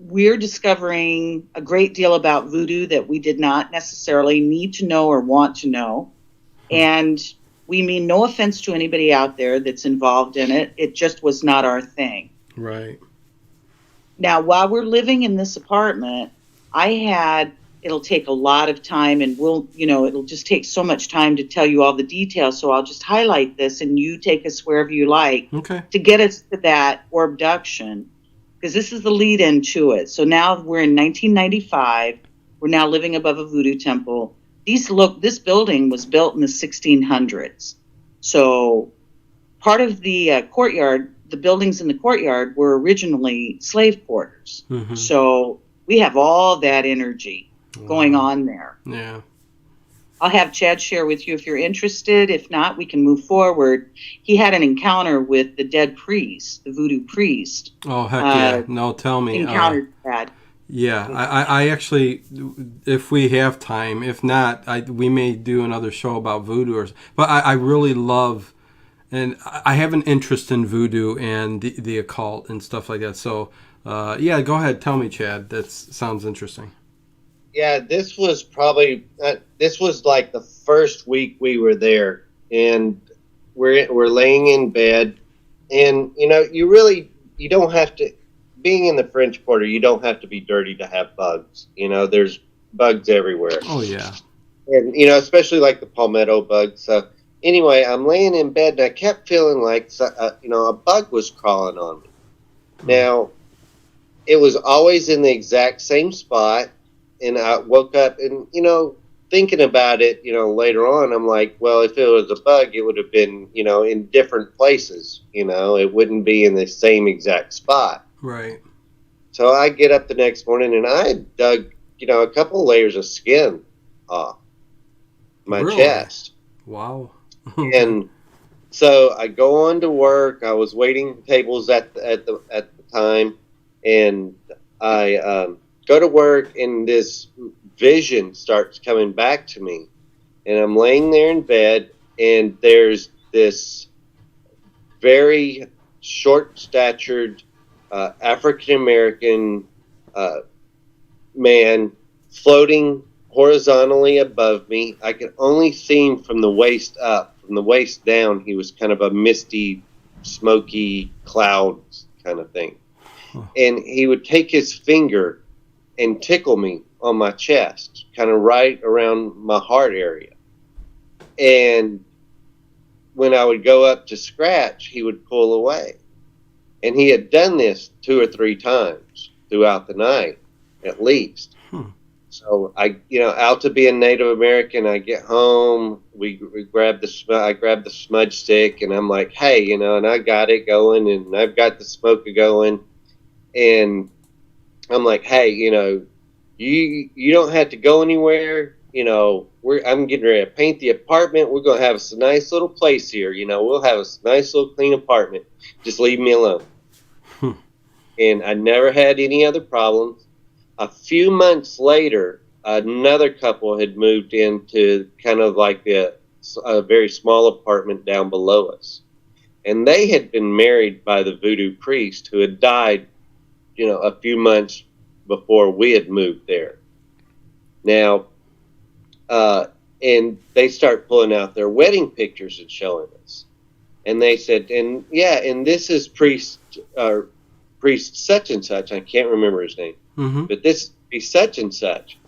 We're discovering a great deal about voodoo that we did not necessarily need to know or want to know. And We mean no offense to anybody out there that's involved in it. It just was not our thing. Right. Now, while we're living in this apartment, it'll take a lot of time, and it'll just take so much time to tell you all the details. So I'll just highlight this, and you take us wherever you like to get us to that or abduction, because this is the lead in to it. So now we're in 1995. We're now living above a voodoo temple. This building was built in the 1600s. So part of the courtyard, the buildings in the courtyard were originally slave quarters. Mm-hmm. So we have all that energy going on there. Yeah. I'll have Chad share with you if you're interested. If not, we can move forward. He had an encounter with the dead priest, the voodoo priest. Oh, heck yeah. No, tell me. Encountered Chad. Yeah, I actually, if we have time, if not, we may do another show about voodoo. But I really love, and I have an interest in voodoo and the occult and stuff like that. So, yeah, go ahead. Tell me, Chad. That sounds interesting. Yeah, this was like the first week we were there, and we're laying in bed, and you don't have to. Being in the French Quarter, you don't have to be dirty to have bugs. There's bugs everywhere. Oh, yeah. And, especially like the palmetto bug. So, anyway, I'm laying in bed, and I kept feeling like, a bug was crawling on me. Now, it was always in the exact same spot, and I woke up, and, thinking about it, later on, I'm like, well, if it was a bug, it would have been, in different places. It wouldn't be in the same exact spot. Right. So I get up the next morning and I dug, a couple layers of skin off my chest. Wow. And so I go on to work. I was waiting tables at the time, and I go to work, and this vision starts coming back to me. And I'm laying there in bed, and there's this very short-statured African-American man floating horizontally above me. I could only see him from the waist up. From the waist down, he was kind of a misty, smoky cloud kind of thing. Huh. And he would take his finger and tickle me on my chest, kind of right around my heart area. And when I would go up to scratch, he would pull away. And he had done this 2 or 3 times throughout the night, at least. So out to being Native American, I get home, I grab the smudge stick, and I'm like, hey, and I got it going, and I've got the smoker going, and I'm like, hey, you don't have to go anywhere. I'm getting ready to paint the apartment. We're going to have a nice little place here. We'll have a nice little clean apartment. Just leave me alone. And I never had any other problems. A few months later, another couple had moved into kind of like a very small apartment down below us. And they had been married by the voodoo priest who had died, a few months before we had moved there. Now, and they start pulling out their wedding pictures and showing us. And they said, and this is priest such and such. I can't remember his name, but this is such and such.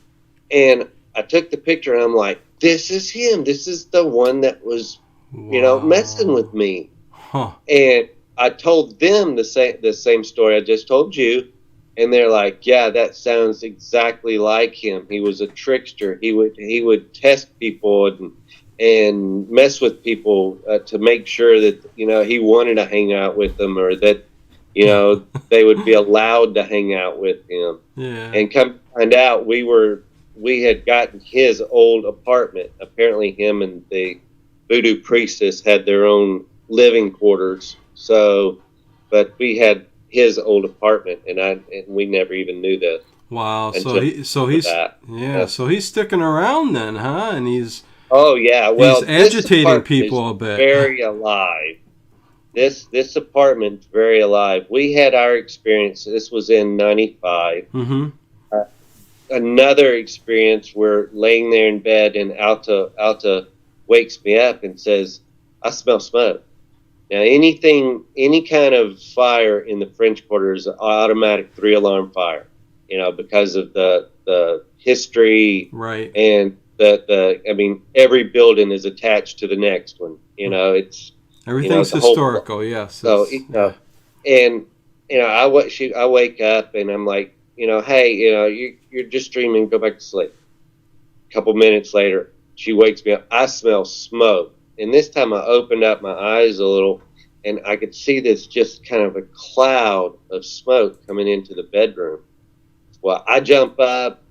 And I took the picture, and I'm like, this is him. This is the one that was, messing with me. Huh. And I told them the same story I just told you. And they're like, yeah, that sounds exactly like him. He was a trickster. He would test people and mess with people to make sure that, he wanted to hang out with them, or that, they would be allowed to hang out with him. Yeah. And come to find out, we had gotten his old apartment. Apparently him and the voodoo priestess had their own living quarters. So, but we had his old apartment, and we never even knew that. Wow. So he's sticking around then, huh? And he's well, he's agitating people a bit. Very alive. This apartment's very alive. We had our experience. This was in '95. Another experience. We're laying there in bed, and Alta wakes me up and says, I smell smoke. Now, any kind of fire in the French Quarter is an automatic 3-alarm fire, because of the history, Right. and I mean, every building is attached to the next one. It's Everything's the whole. historical. Yes. So Yeah. and I wake up and I'm like, hey, you're just dreaming. Go back to sleep. A couple minutes later, she wakes me up. I smell smoke, and this time I opened up my eyes a little, and I could see this just kind of a cloud of smoke coming into the bedroom. Well, I jump up.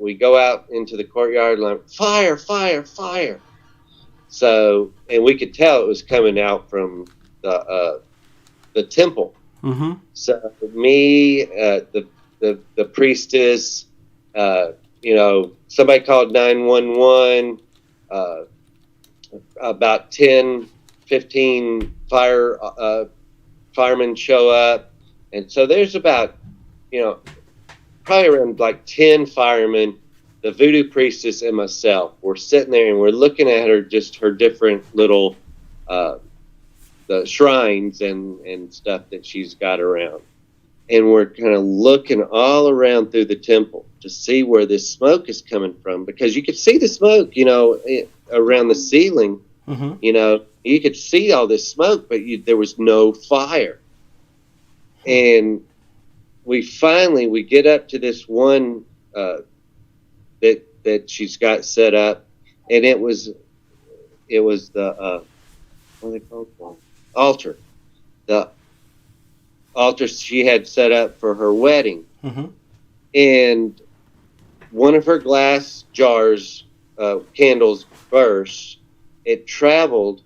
We go out into the courtyard, and like, fire, fire, fire. So, and we could tell it was coming out from the temple. Mm-hmm. So me, the priestess, somebody called 911. About 10, 15 firemen show up, and so there's about probably around like 10 firemen. The voodoo priestess and myself, we're sitting there and we're looking at her different little the shrines and stuff that she's got around. And we're kind of looking all around through the temple to see where this smoke is coming from, because you could see the smoke, around the ceiling. Mm-hmm. You could see all this smoke, but there was no fire. And we get up to this one that she's got set up, and it was the what are they called? Altar. The altar she had set up for her wedding. Mm-hmm. And one of her glass jars, candles burst. It traveled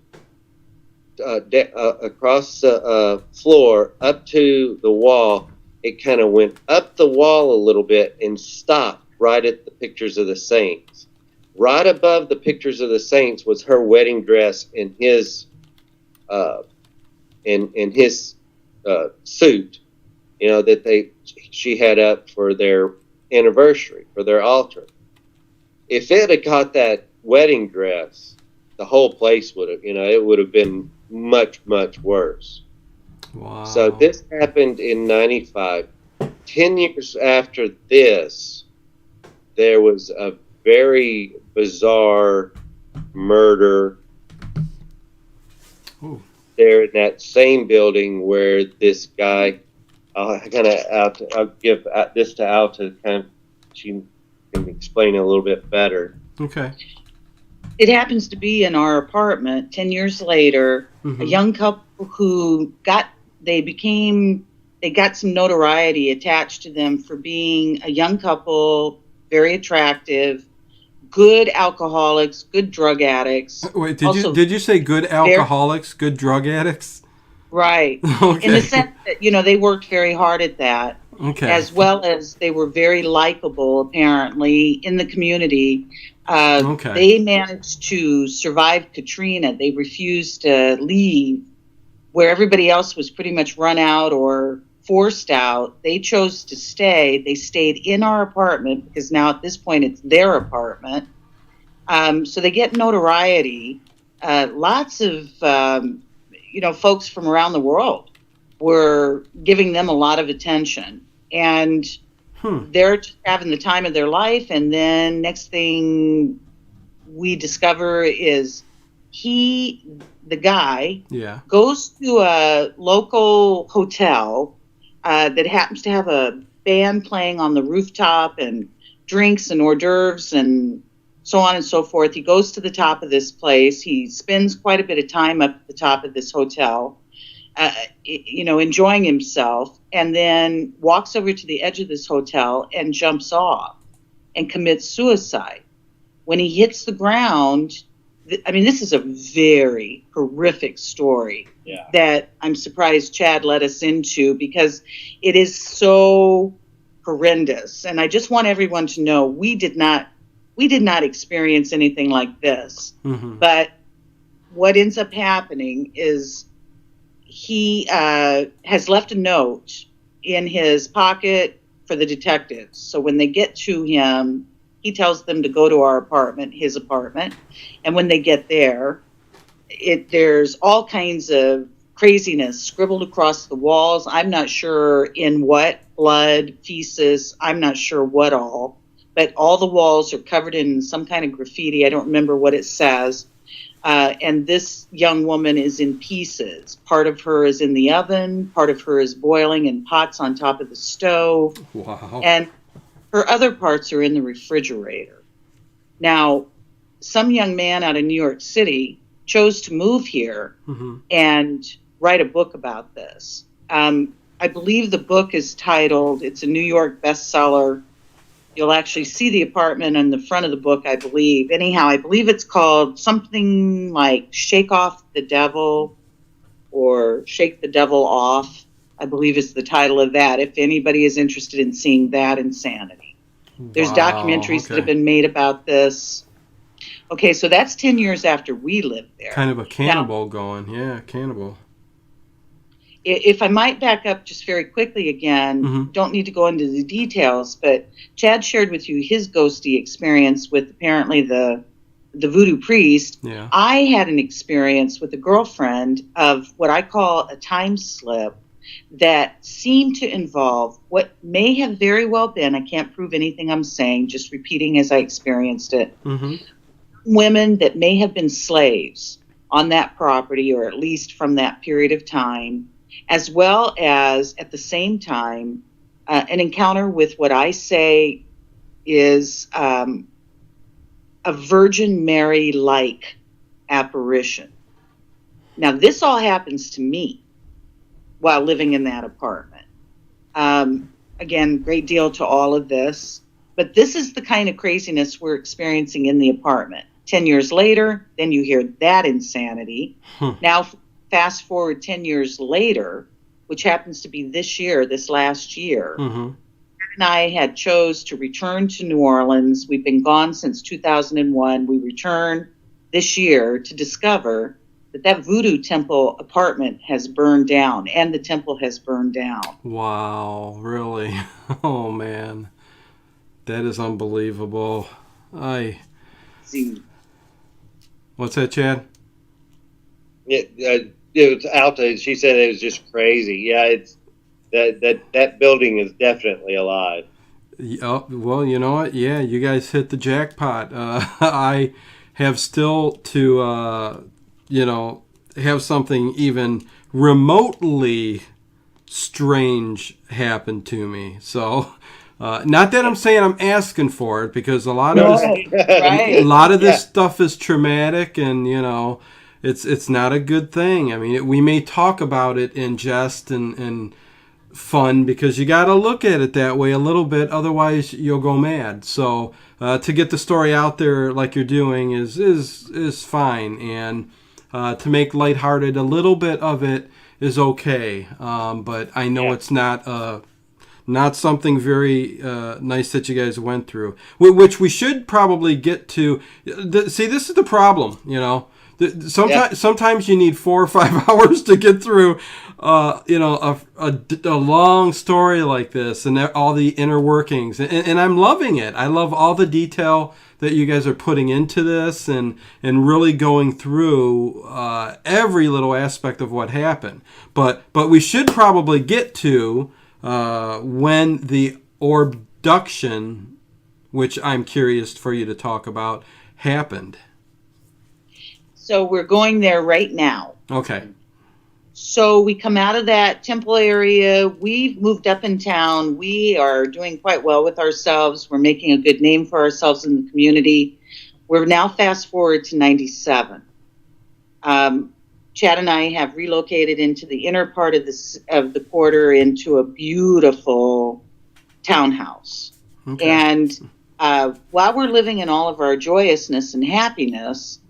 across the floor up to the wall. It kind of went up the wall a little bit and stopped right at the pictures of the saints. Right above the pictures of the saints was her wedding dress and his suit, that she had up for their anniversary, for their altar. If it had caught that wedding dress, the whole place would have, it would have been much, much worse. Wow. So this happened in 95. 10 years after this, there was a very bizarre murder. Ooh. There in that same building where this guy, I'll give this to Al to kind of, she can explain it a little bit better. Okay. It happens to be in our apartment. 10 years later, Mm-hmm. a young couple who got some notoriety attached to them for being a young couple, very attractive, good alcoholics, good drug addicts. Wait, did you say good alcoholics, good drug addicts? Right. Okay. In the sense that, they worked very hard at that. Okay. As well as they were very likable, apparently, in the community. Okay. They managed to survive Katrina. They refused to leave, where everybody else was pretty much run out or forced out. They chose to stay. They stayed in our apartment because now at this point it's their apartment. So they get notoriety. Lots of folks from around the world were giving them a lot of attention, and they're just having the time of their life. And then next thing we discover is the guy goes to a local hotel that happens to have a band playing on the rooftop and drinks and hors d'oeuvres and so on and so forth. He goes to the top of this place. He spends quite a bit of time up at the top of this hotel, enjoying himself, and then walks over to the edge of this hotel and jumps off and commits suicide. When he hits the ground, this is a very horrific story that I'm surprised Chad let us into, because it is so horrendous. And I just want everyone to know we did not experience anything like this. Mm-hmm. But what ends up happening is he has left a note in his pocket for the detectives. So when they get to him, he tells them to go to his apartment. And when they get there, There's all kinds of craziness scribbled across the walls. I'm not sure in what, blood, feces, I'm not sure what all, but all the walls are covered in some kind of graffiti. I don't remember what it says. And this young woman is in pieces. Part of her is in the oven, part of her is boiling in pots on top of the stove. Wow. And her other parts are in the refrigerator. Now, some young man out of New York City chose to move here and write a book about this. I believe the book is titled, it's a New York bestseller. You'll actually see the apartment on the front of the book, I believe. Anyhow, I believe it's called something like Shake Off the Devil or Shake the Devil Off, I believe is the title of that, if anybody is interested in seeing that insanity. There's documentaries that have been made about this. Okay, so that's 10 years after we lived there. Kind of a cannibal going. Yeah, cannibal. If I might back up just very quickly again, don't need to go into the details, but Chad shared with you his ghosty experience with apparently the voodoo priest. Yeah. I had an experience with a girlfriend of what I call a time slip that seemed to involve what may have very well been, I can't prove anything I'm saying, just repeating as I experienced it, women that may have been slaves on that property, or at least from that period of time, as well as at the same time an encounter with what I say is a Virgin Mary-like apparition. Now, this all happens to me while living in that apartment. Again, great deal to all of this, but this is the kind of craziness we're experiencing in the apartment. 10 years later, then you hear that insanity. Now, fast forward 10 years later, which happens to be this last year, and I had chose to return to New Orleans. We've been gone since 2001. We returned this year to discover that voodoo temple apartment has burned down, and the temple has burned down. Wow, really? Oh, man. That is unbelievable. What's that, Chad? It was Alta. She said it was just crazy. Yeah, it's that building is definitely alive. Well, you know what? Yeah, you guys hit the jackpot. I have still to, have something even remotely strange happen to me. So, not that I'm saying I'm asking for it, because a lot of this stuff is traumatic, and it's not a good thing. I mean, we may talk about it in jest and fun, because you got to look at it that way a little bit, otherwise you'll go mad. So to get the story out there like you're doing is fine, and to make lighthearted a little bit of it is okay. But I know it's not something very nice that you guys went through, which we should probably get to. See, this is the problem, Sometimes you need 4 or 5 hours to get through, a long story like this, and all the inner workings. And I'm loving it. I love all the detail that you guys are putting into this, and really going through every little aspect of what happened. But we should probably get to when the abduction, which I'm curious for you to talk about, happened. So we're going there right now. Okay. So we come out of that temple area. We've moved up in town. We are doing quite well with ourselves. We're making a good name for ourselves in the community. We're now fast forward to 97. Chad and I have relocated into the inner part of the quarter, into a beautiful townhouse. Okay. And while we're living in all of our joyousness and happiness,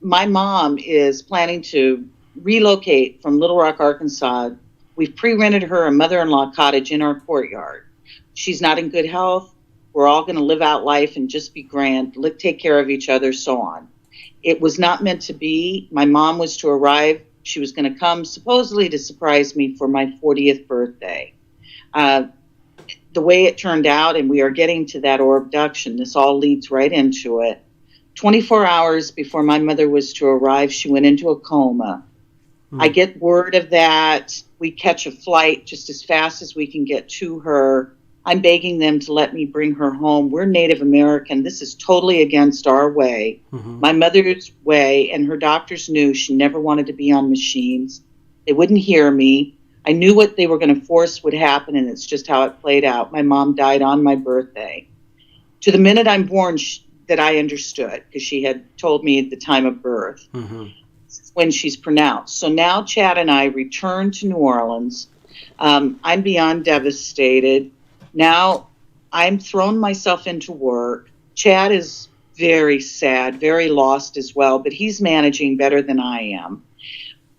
my mom is planning to relocate from Little Rock, Arkansas. We've pre-rented her a mother-in-law cottage in our courtyard. She's not in good health. We're all going to live out life and just be grand, take care of each other, so on. It was not meant to be. My mom was to arrive. She was going to come supposedly to surprise me for my 40th birthday. The way it turned out, and we are getting to that abduction, this all leads right into it. 24 hours before my mother was to arrive, she went into a coma. I get word of that. We catch a flight just as fast as we can get to her. I'm begging them to let me bring her home. We're Native American. This is totally against our way. My mother's way, and her doctors knew she never wanted to be on machines. They wouldn't hear me. I knew what they were going to force would happen, and it's just how it played out. My mom died on my birthday. To the minute I'm born, that I understood, because she had told me at the time of birth. When she's pronounced. So now Chad and I return to New Orleans. I'm beyond devastated. Now I'm thrown myself into work. Chad is very sad, very lost as well, but he's managing better than I am.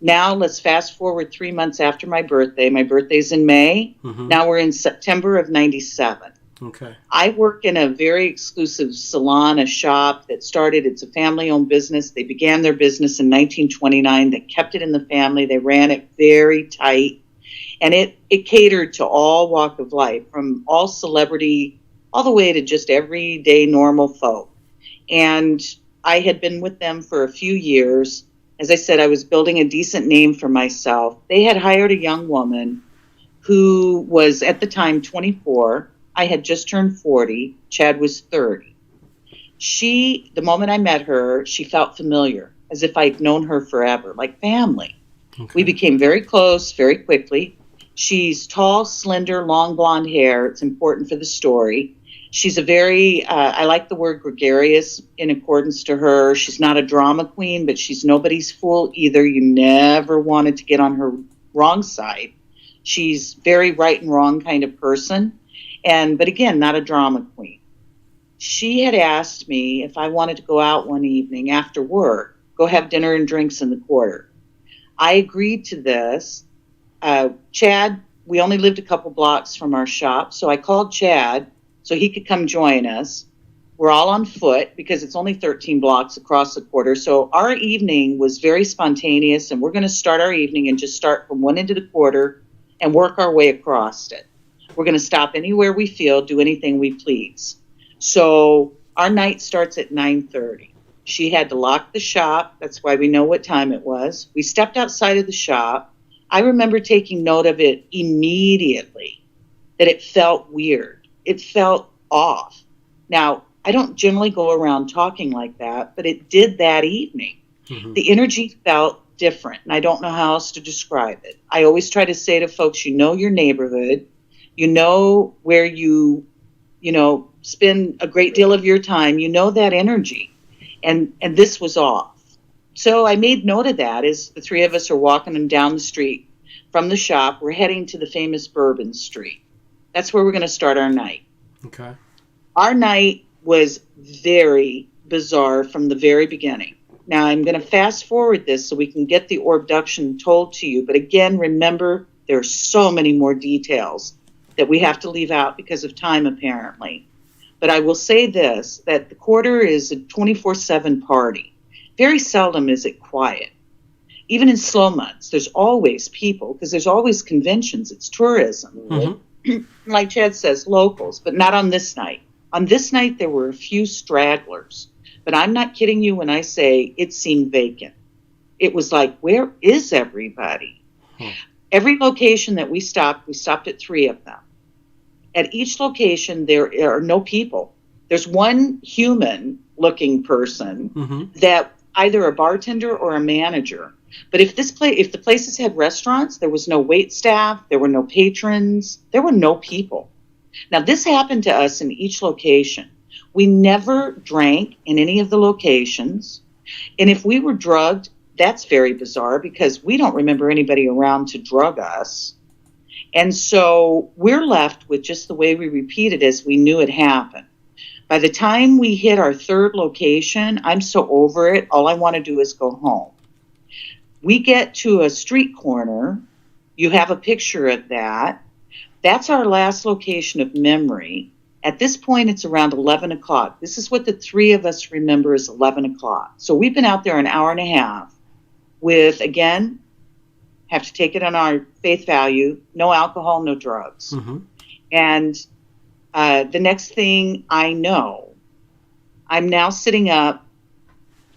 Now let's fast forward 3 months after my birthday. My birthday's in May. Now we're in September of 97. Okay. I work in a very exclusive salon, a shop that started, it's a family-owned business. They began their business in 1929. They kept it in the family. They ran it very tight. And it catered to all walk of life, from all celebrity, all the way to just everyday normal folk. And I had been with them for a few years. As I said, I was building a decent name for myself. They had hired a young woman who was at the time 24. I had just turned 40. Chad was 30. The moment I met her, she felt familiar, as if I'd known her forever, like family. Okay. We became very close very quickly. She's tall, slender, long blonde hair. It's important for the story. She's a very, I like the word gregarious in accordance to her. She's not a drama queen, but she's nobody's fool either. You never wanted to get on her wrong side. She's very right and wrong kind of person. But again, not a drama queen. She had asked me if I wanted to go out one evening after work, go have dinner and drinks in the quarter. I agreed to this. Chad, we only lived a couple blocks from our shop, so I called Chad so he could come join us. We're all on foot because it's only 13 blocks across the quarter. So our evening was very spontaneous, and we're going to start our evening and just start from one end of the quarter and work our way across it. We're going to stop anywhere we feel, do anything we please. So our night starts at 9:30. She had to lock the shop. That's why we know what time it was. We stepped outside of the shop. I remember taking note of it immediately, that it felt weird. It felt off. Now, I don't generally go around talking like that, but it did that evening. The energy felt different, and I don't know how else to describe it. I always try to say to folks, you know your neighborhood. You know where you spend a great deal of your time. You know that energy. And this was off. So I made note of that as the three of us are walking down the street from the shop. We're heading to the famous Bourbon Street. That's where we're going to start our night. Okay. Our night was very bizarre from the very beginning. Now, I'm going to fast forward this so we can get the abduction told to you. But again, remember, there are so many more details that we have to leave out because of time, apparently. But I will say this, that the quarter is a 24/7 party. Very seldom is it quiet. Even in slow months, there's always people, because there's always conventions. It's tourism. Like Chad says, locals, but not on this night. On this night, there were a few stragglers. But I'm not kidding you when I say it seemed vacant. It was like, where is everybody? Every location that we stopped at 3 of them. At each location, there are no people. There's one human-looking person that either a bartender or a manager. But if the places had restaurants, there was no wait staff, there were no patrons, there were no people. Now, this happened to us in each location. We never drank in any of the locations. And if we were drugged, that's very bizarre because we don't remember anybody around to drug us. And so we're left with just the way we repeated as we knew it happened. By the time we hit our 3rd location, I'm so over it. All I want to do is go home. We get to a street corner. You have a picture of that. That's our last location of memory. At this point, it's around 11 o'clock. This is what the 3 of us remember is 11 o'clock. So we've been out there an hour and a half with, again, have to take it on our faith value, no alcohol, no drugs. And the next thing I know, I'm now sitting up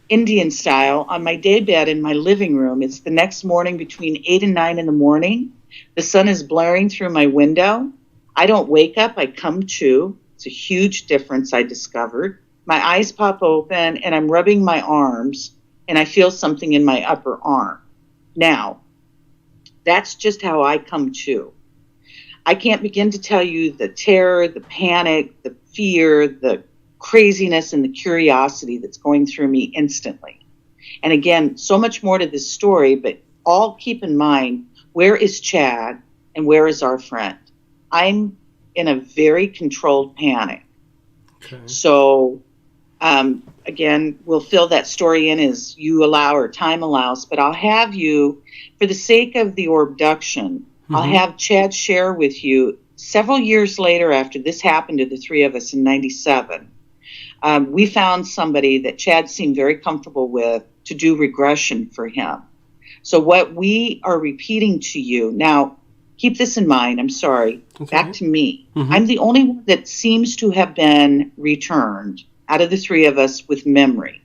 Indian style, on my daybed in my living room. It's the next morning between 8 and 9 in the morning. The sun is blaring through my window. I don't wake up, I come to. It's a huge difference I discovered. My eyes pop open and I'm rubbing my arms and I feel something in my upper arm. Now, that's just how I come to. I can't begin to tell you the terror, the panic, the fear, the craziness, and the curiosity that's going through me instantly. And again, so much more to this story, but all keep in mind, where is Chad and where is our friend? I'm in a very controlled panic. Okay. So, again, we'll fill that story in as you allow or time allows, but I'll have you, for the sake of the Abduction, I'll have Chad share with you several years later after this happened to the three of us in 97. We found somebody that Chad seemed very comfortable with to do regression for him. So what we are repeating to you, now keep this in mind, I'm sorry, back to me. I'm the only one that seems to have been returned out of the three of us with memory.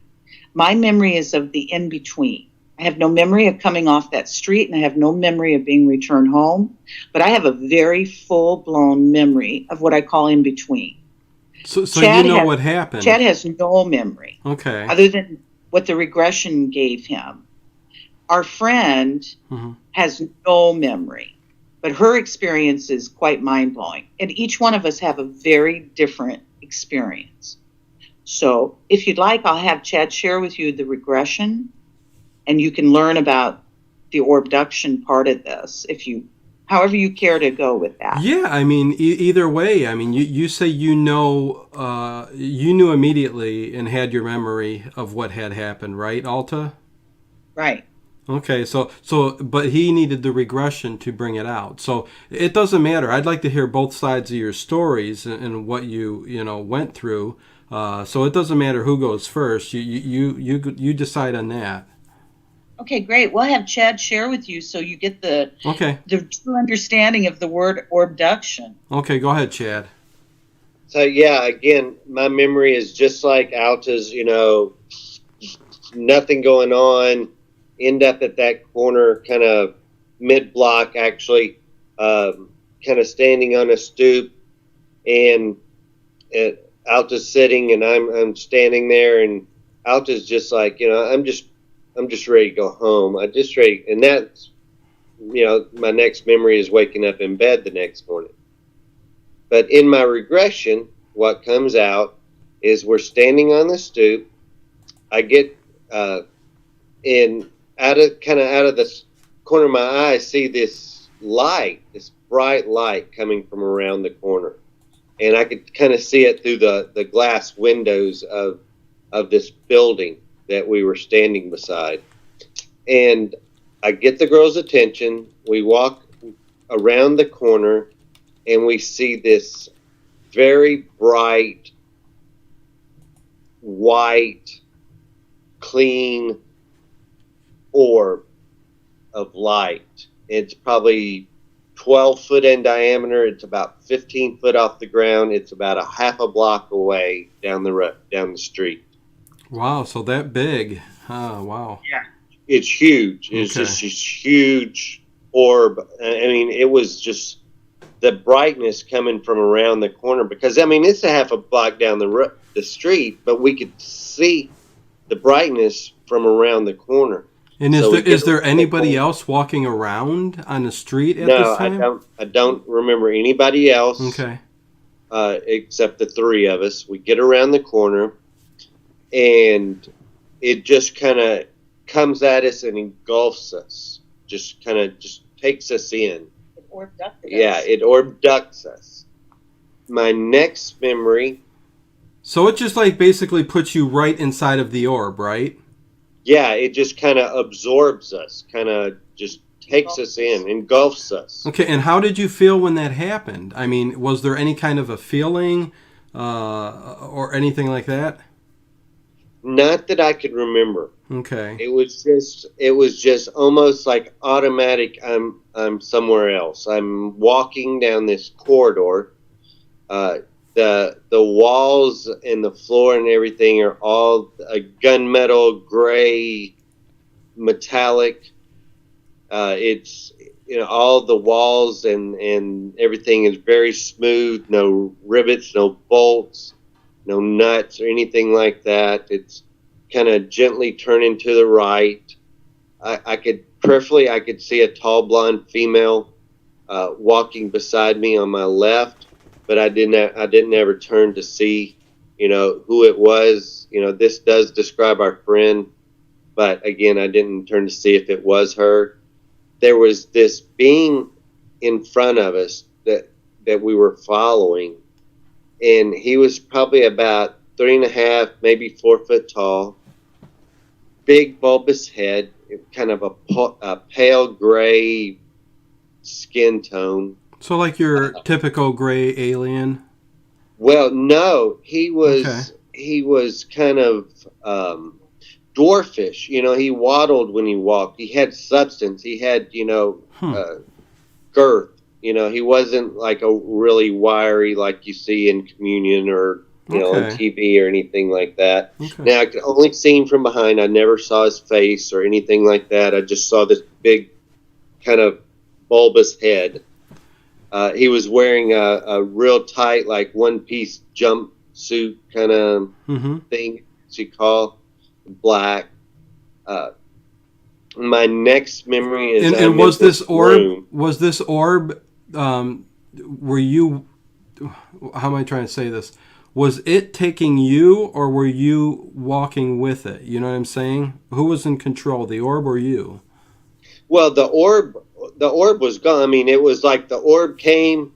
My memory is of the in-between. I have no memory of coming off that street, and I have no memory of being returned home, but I have a very full-blown memory of what I call in-between. So you know what happened. Chad has no memory. Okay. Other than what the regression gave him. Our friend has no memory, but her experience is quite mind-blowing. And each one of us have a very different experience. So if you'd like, I'll have Chad share with you the regression, and you can learn about the Abduction part of this, however you care to go with that. Yeah, I mean, either way. I mean, you say you knew immediately and had your memory of what had happened, right, Alta? Right. Okay, so but he needed the regression to bring it out. So it doesn't matter. I'd like to hear both sides of your stories and what you went through. So it doesn't matter who goes first. You decide on that. Okay, great. We'll have Chad share with you so you get the true understanding of the word abduction. Okay, go ahead, Chad. So yeah, again, my memory is just like Alta's. Nothing going on. End up at that corner, kind of mid-block, actually, kind of standing on a stoop, and Alta's sitting, and I'm standing there, and Alta's just like, I'm just ready to go home. I'm just ready, and that's, my next memory is waking up in bed the next morning. But in my regression, what comes out is we're standing on the stoop. I get out of the corner of my eye, I see this light, this bright light coming from around the corner. And I could kind of see it through the glass windows of this building that we were standing beside. And I get the girl's attention. We walk around the corner and we see this very bright, white, clean orb of light. It's probably 12 foot in diameter. It's about 15 foot off the ground. It's about a half a block away down the street. Wow, so that big. Oh, wow. Yeah. It's huge. It's just this huge orb. I mean, it was just the brightness coming from around the corner, because, I mean, it's a half a block down the street, but we could see the brightness from around the corner. And is there anybody else walking around on the street at this time? No, I don't remember anybody else. Okay. Except the three of us. We get around the corner, and it just kind of comes at us and engulfs us. Just kind of takes us in. It abducts us. Yeah, it abducts us. My next memory. So it just basically puts you right inside of the orb, right? Yeah, it just kind of absorbs us, kind of just takes us in, engulfs us. Okay, and how did you feel when that happened? I mean, was there any kind of a feeling or anything like that? Not that I could remember. Okay. It was just almost like automatic. I'm somewhere else. I'm walking down this corridor. the walls and the floor and everything are all a gunmetal gray metallic. It's all the walls and everything is very smooth. No rivets, no bolts, no nuts or anything like that. It's kind of gently turning to the right. I could see a tall blonde female walking beside me on my left, but I didn't ever turn to see, who it was. This does describe our friend, but again, I didn't turn to see if it was her. There was this being in front of us that we were following, and he was probably about 3.5, maybe 4 foot tall, big bulbous head, kind of a pale gray skin tone. So like your typical gray alien? Well, no, he was kind of dwarfish. He waddled when he walked. He had substance. He had, girth. He wasn't like a really wiry like you see in Communion or on TV or anything like that. Okay. Now I could only see him from behind. I never saw his face or anything like that. I just saw this big kind of bulbous head. He was wearing a real tight, like one-piece jumpsuit kind of thing, as you call, black. My next memory is and was this orb room. Was this orb? Were you? How am I trying to say this? Was it taking you, or were you walking with it? You know what I'm saying? Who was in control, the orb or you? Well, the orb was gone. I mean, it was like the orb came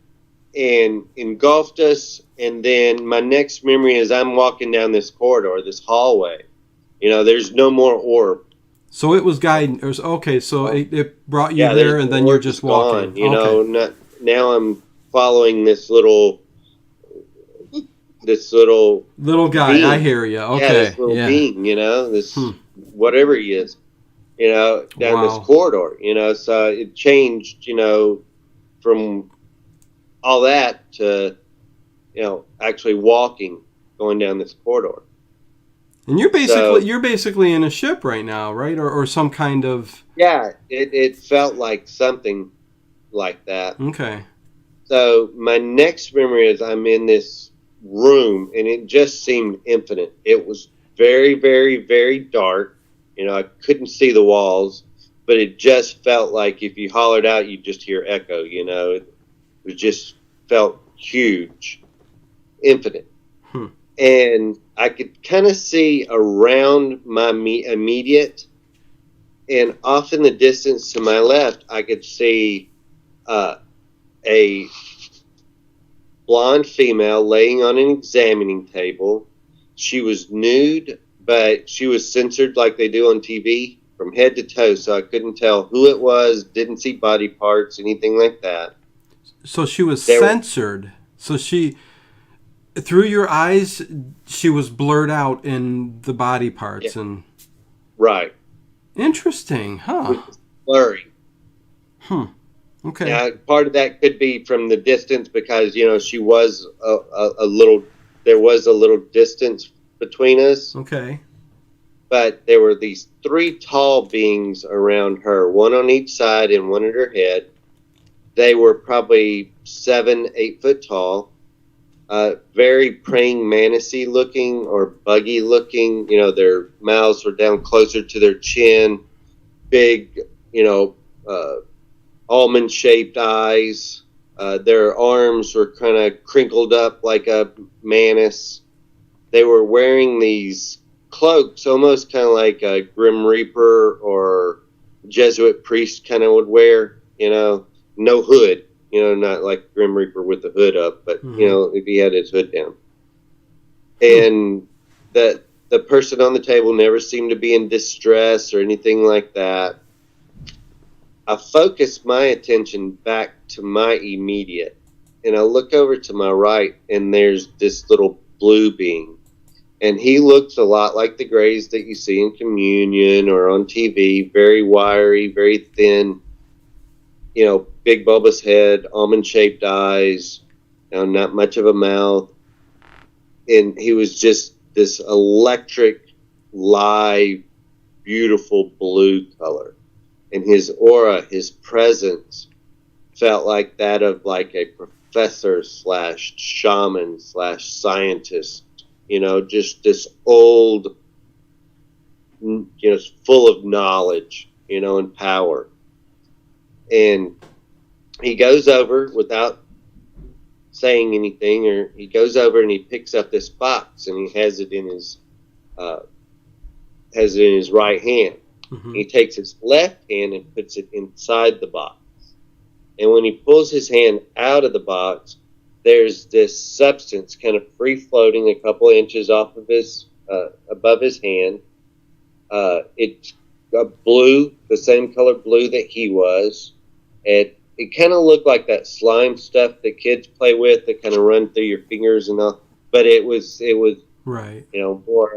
and engulfed us, and then my next memory is I'm walking down this corridor, this hallway. There's no more orb. So it was guiding. Okay, so it brought you there, and then you're just walking. Gone, now I'm following this little guy. Being. I hear you. Okay, this little being. This whatever he is. Down this corridor. So it changed. From all that to actually walking, going down this corridor. And you're basically in a ship right now, right? Or some kind of... Yeah, it felt like something like that. Okay. So my next memory is I'm in this room, and it just seemed infinite. It was very, very, very dark. I couldn't see the walls, but it just felt like if you hollered out, you'd just hear echo, It just felt huge, infinite. And I could kind of see around my immediate, and off in the distance to my left, I could see a blonde female laying on an examining table. She was nude, but she was censored like they do on TV from head to toe, so I couldn't tell who it was, didn't see body parts, anything like that. So she was censored. So she... Through your eyes, she was blurred out in the body parts. And right. Interesting, huh? Blurry. Okay. Now, part of that could be from the distance because, she was a little... There was a little distance between us. Okay. But there were these 3 tall beings around her, one on each side and one at her head. They were probably 7, 8 foot tall. Very praying mantis-y looking or buggy looking. Their mouths were down closer to their chin. Big, almond-shaped eyes. Their arms were kind of crinkled up like a mantis. They were wearing these cloaks, almost kind of like a Grim Reaper or Jesuit priest kind of would wear, no hood. Not like Grim Reaper with the hood up, but, if he had his hood down. And the person on the table never seemed to be in distress or anything like that. I focused my attention back to my immediate, and I look over to my right, and there's this little blue being. And he looks a lot like the Greys that you see in Communion or on TV, very wiry, very thin, big bulbous head, almond-shaped eyes, not much of a mouth. and he was just this electric, live, beautiful blue color. And his aura, his presence, felt like that of like a professor slash shaman slash scientist, just this old, full of knowledge, and power. And he goes over without saying anything, or he goes over and he picks up this box and he has it in his right hand. Mm-hmm. He takes his left hand and puts it inside the box. And when he pulls his hand out of the box, there's this substance kind of free floating a couple inches off of his above his hand. It's blue, the same color blue that he was. It kind of looked like that slime stuff that kids play with that kind of run through your fingers and all. But it was right. More.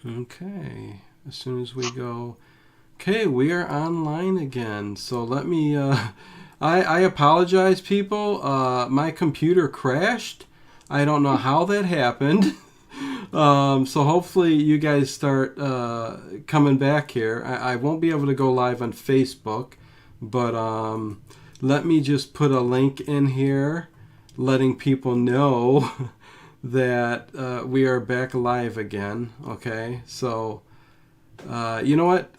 Okay. As soon as we go. Okay, we are online again. So let me. I apologize, people. My computer crashed. I don't know how that happened. So hopefully you guys start coming back here. I won't be able to go live on Facebook, but let me just put a link in here letting people know that we are back live again. Okay, so you know what?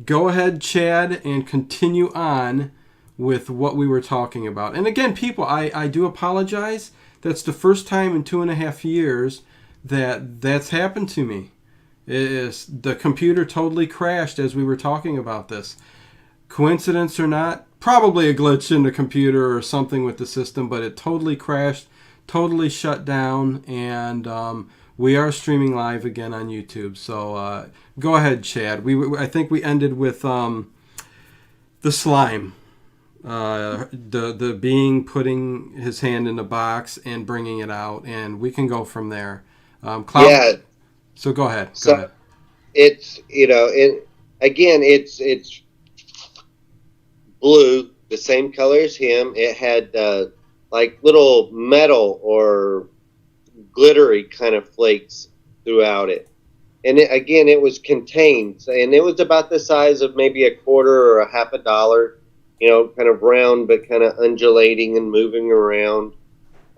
Go ahead, Chad, and continue on with what we were talking about. And again, people, I do apologize. That's the first time in 2.5 years that's happened to me. The computer totally crashed as we were talking about this. Coincidence or not, probably a glitch in the computer or something with the system, but it totally crashed, totally shut down, and we are streaming live again on YouTube. So go ahead, Chad. I think we ended with the slime. The being putting his hand in the box and bringing it out, and we can go from there. Cloud, Yeah. So go ahead. So Go ahead. it's it's blue, the same color as him. It had like little metal or glittery kind of flakes throughout it, and it was contained, and it was about the size of maybe a quarter or a half a dollar. Kind of round, but kind of undulating and moving around.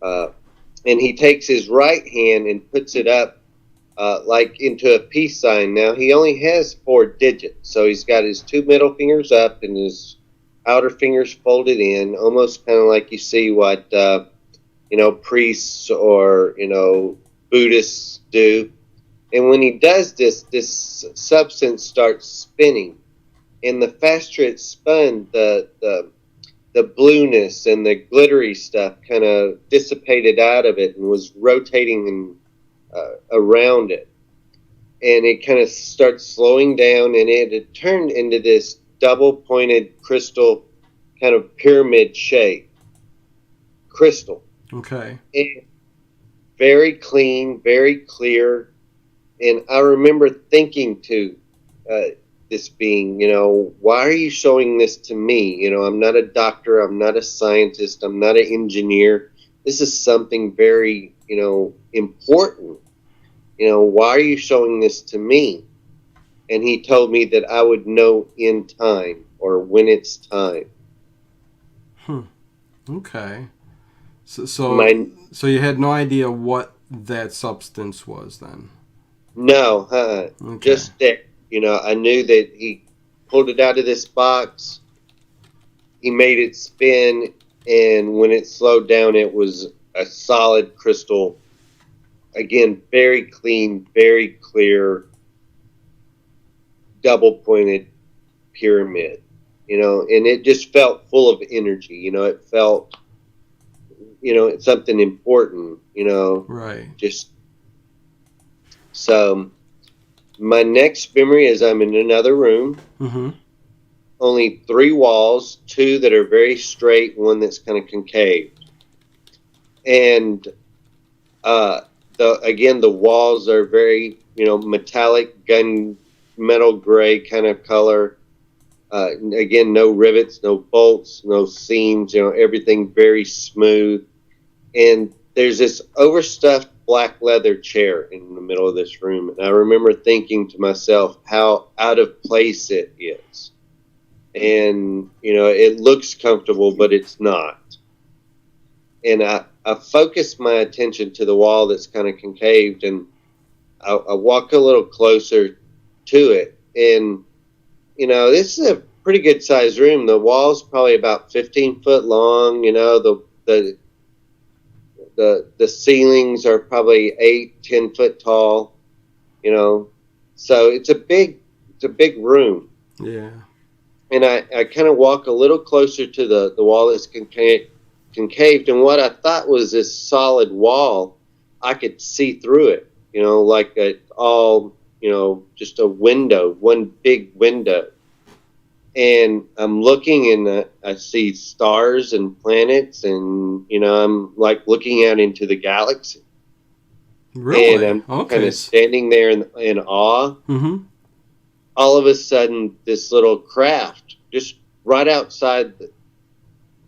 And he takes his right hand and puts it up like into a peace sign. Now, he only has 4 digits, so he's got his 2 middle fingers up and his outer fingers folded in, almost kind of like you see what, priests or, Buddhists do. And when he does this substance starts spinning. And the faster it spun, the blueness and the glittery stuff kind of dissipated out of it and was rotating around it. And it kind of starts slowing down, and it had turned into this double-pointed crystal kind of pyramid shape. Crystal. Okay. And very clean, very clear. And I remember thinking to this being, why are you showing this to me? I'm not a doctor. I'm not a scientist. I'm not an engineer. This is something very, important. Why are you showing this to me? And he told me that I would know in time, or when it's time. Okay. So you had no idea what that substance was then? No, Okay. Just that. I knew that he pulled it out of this box, he made it spin, and when it slowed down, it was a solid crystal. Again, very clean, very clear, double-pointed pyramid, and it just felt full of energy. It felt, it's something important, Right. Just so... My next memory is I'm in another room. Mm-hmm. Only 3 walls, 2 that are very straight, 1 that's kind of concave. And the walls are very, metallic, gunmetal gray kind of color. Again, no rivets, no bolts, no seams. Everything very smooth. and there's this overstuffed black leather chair in the middle of this room. And I remember thinking to myself how out of place it is. And, it looks comfortable, but it's not. And I focused my attention to the wall that's kind of concaved, and I walk a little closer to it. And, this is a pretty good sized room. The wall's probably about 15 foot long. The ceilings are probably 8-10 foot tall, so it's a big room. Yeah. And I kind of walk a little closer to the wall that's concaved, and what I thought was this solid wall, I could see through it, like just a window, one big window. And I'm looking, and I see stars and planets, and I'm like looking out into the galaxy. Really? And I'm Okay. kind of standing there in awe. Mm-hmm. All of a sudden, this little craft, just right outside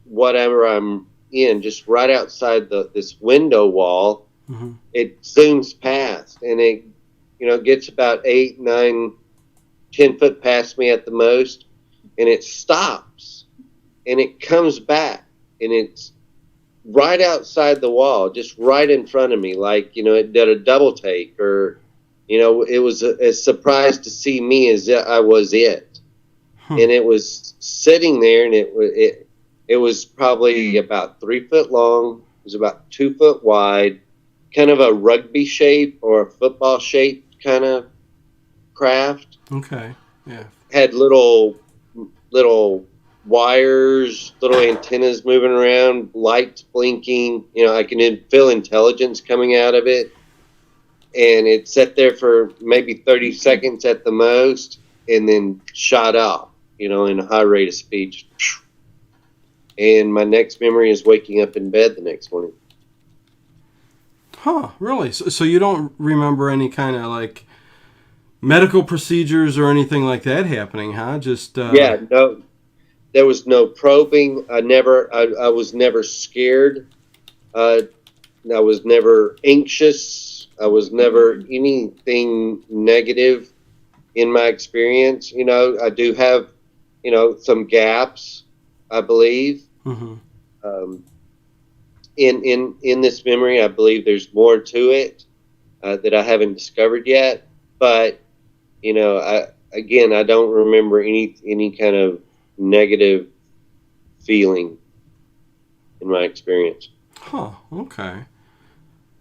whatever I'm in, just right outside this window wall, Mm-hmm. it zooms past, and it gets about 8, 9, 10 foot past me at the most. And it stops, and it comes back, and it's right outside the wall, just right in front of me, like, it did a double take, or, it was a surprise to see me as I was it. And it was sitting there, and it was probably about 3 foot long. It was about 2 foot wide, kind of a rugby shape or a football shape kind of craft. Okay. Yeah. Had little wires, little antennas moving around, lights blinking. I can feel intelligence coming out of it. And it sat there for maybe 30 seconds at the most, and then shot off, in a high rate of speed. And my next memory is waking up in bed the next morning. Huh, really? So you don't remember any kind of like medical procedures or anything like that happening, huh? Just Yeah, no, there was no probing. I was never scared. I was never anxious. I was never anything negative in my experience. I do have, some gaps, I believe. Mm-hmm. In this memory, I believe there's more to it that I haven't discovered yet. But I don't remember any kind of negative feeling in my experience. Huh. Okay.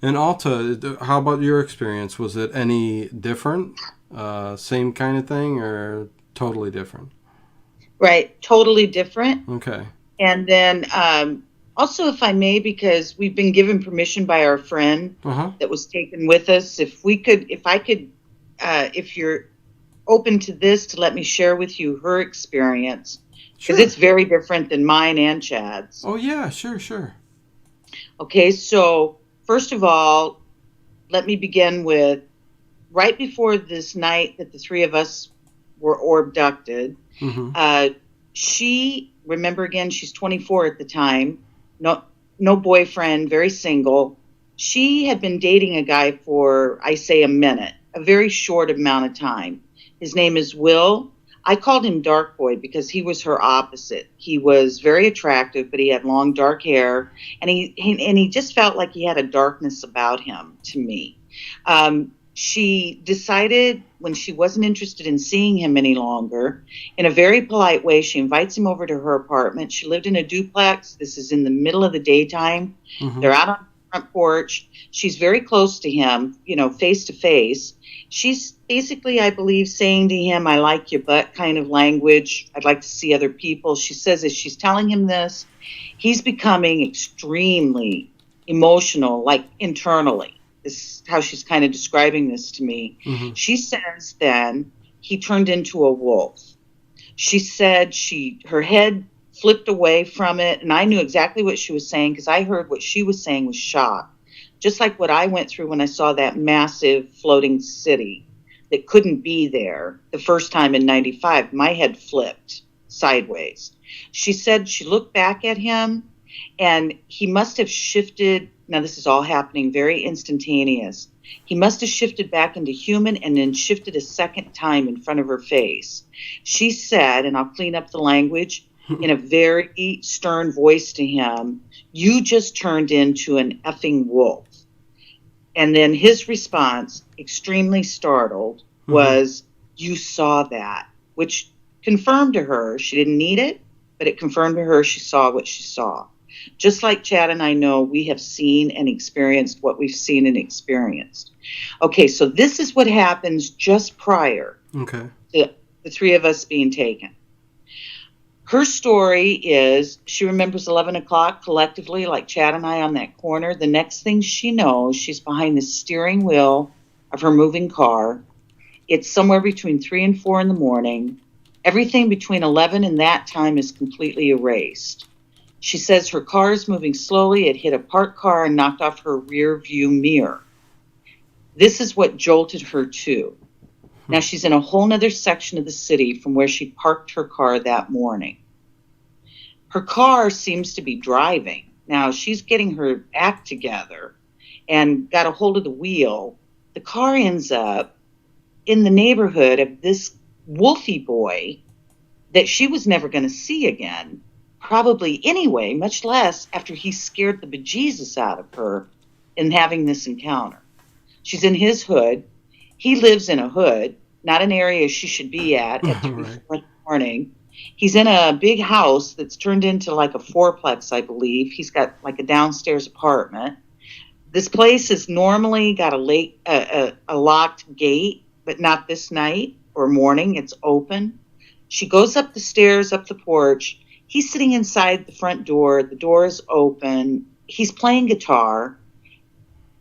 And Alta, how about your experience? Was it any different? Same kind of thing, or totally different? Right, totally different. Okay. And then also, if I may, because we've been given permission by our friend Uh-huh. that was taken with us, if you're open to this, to let me share with you her experience, because Sure. it's very different than mine and Chad's. Oh yeah, sure. Okay, so first of all, let me begin with right before this night that the three of us were abducted. Mm-hmm. She, remember again, she's 24 at the time, no boyfriend, very single. She had been dating a guy for, I say, a minute, a very short amount of time. His name is Will. I called him Dark Boy because he was her opposite. He was very attractive, but he had long dark hair, and he just felt like he had a darkness about him to me. She decided when she wasn't interested in seeing him any longer, in a very polite way, she invites him over to her apartment. She lived in a duplex. This is in the middle of the daytime. Mm-hmm. They're out on the front porch. She's very close to him, face to face. She's basically, I believe, saying to him, "I like your butt," kind of language. "I'd like to see other people." She says as she's telling him this, he's becoming extremely emotional, like internally. This is how she's kind of describing this to me. Mm-hmm. She says then he turned into a wolf. She said her head flipped away from it, and I knew exactly what she was saying because I heard what she was saying was shock. Just like what I went through when I saw that massive floating city that couldn't be there the first time in 95. My head flipped sideways. She said she looked back at him, And he must have shifted. Now, this is all happening very instantaneous. He must have shifted back into human and then shifted a second time in front of her face. She said, and I'll clean up the language, in a very stern voice to him, "You just turned into an effing wolf." And then his response, extremely startled, was, "You saw that," which confirmed to her she didn't need it, but it confirmed to her she saw what she saw. Just like Chad and I know, we have seen and experienced what we've seen and experienced. Okay, so this is what happens just prior to the three of us being taken. Her story is she remembers 11 o'clock collectively, like Chad and I on that corner. The next thing she knows, she's behind the steering wheel of her moving car. It's somewhere between 3 and 4 in the morning. Everything between 11 and that time is completely erased. She says her car is moving slowly. It hit a parked car and knocked off her rear view mirror. This is what jolted her too. Now she's in a whole nother section of the city from where she parked her car that morning. Her car seems to be driving. Now she's getting her act together and got a hold of the wheel. The car ends up in the neighborhood of this Wolfie boy that she was never going to see again, probably anyway, much less after he scared the bejesus out of her in having this encounter. She's in his hood. He lives in a hood, not an area she should be at 3 in the morning. He's in a big house that's turned into like a fourplex, I believe. He's got like a downstairs apartment. This place has normally got a locked gate, but not this night or morning. It's open. She goes up the stairs, up the porch. He's sitting inside the front door. The door is open. He's playing guitar.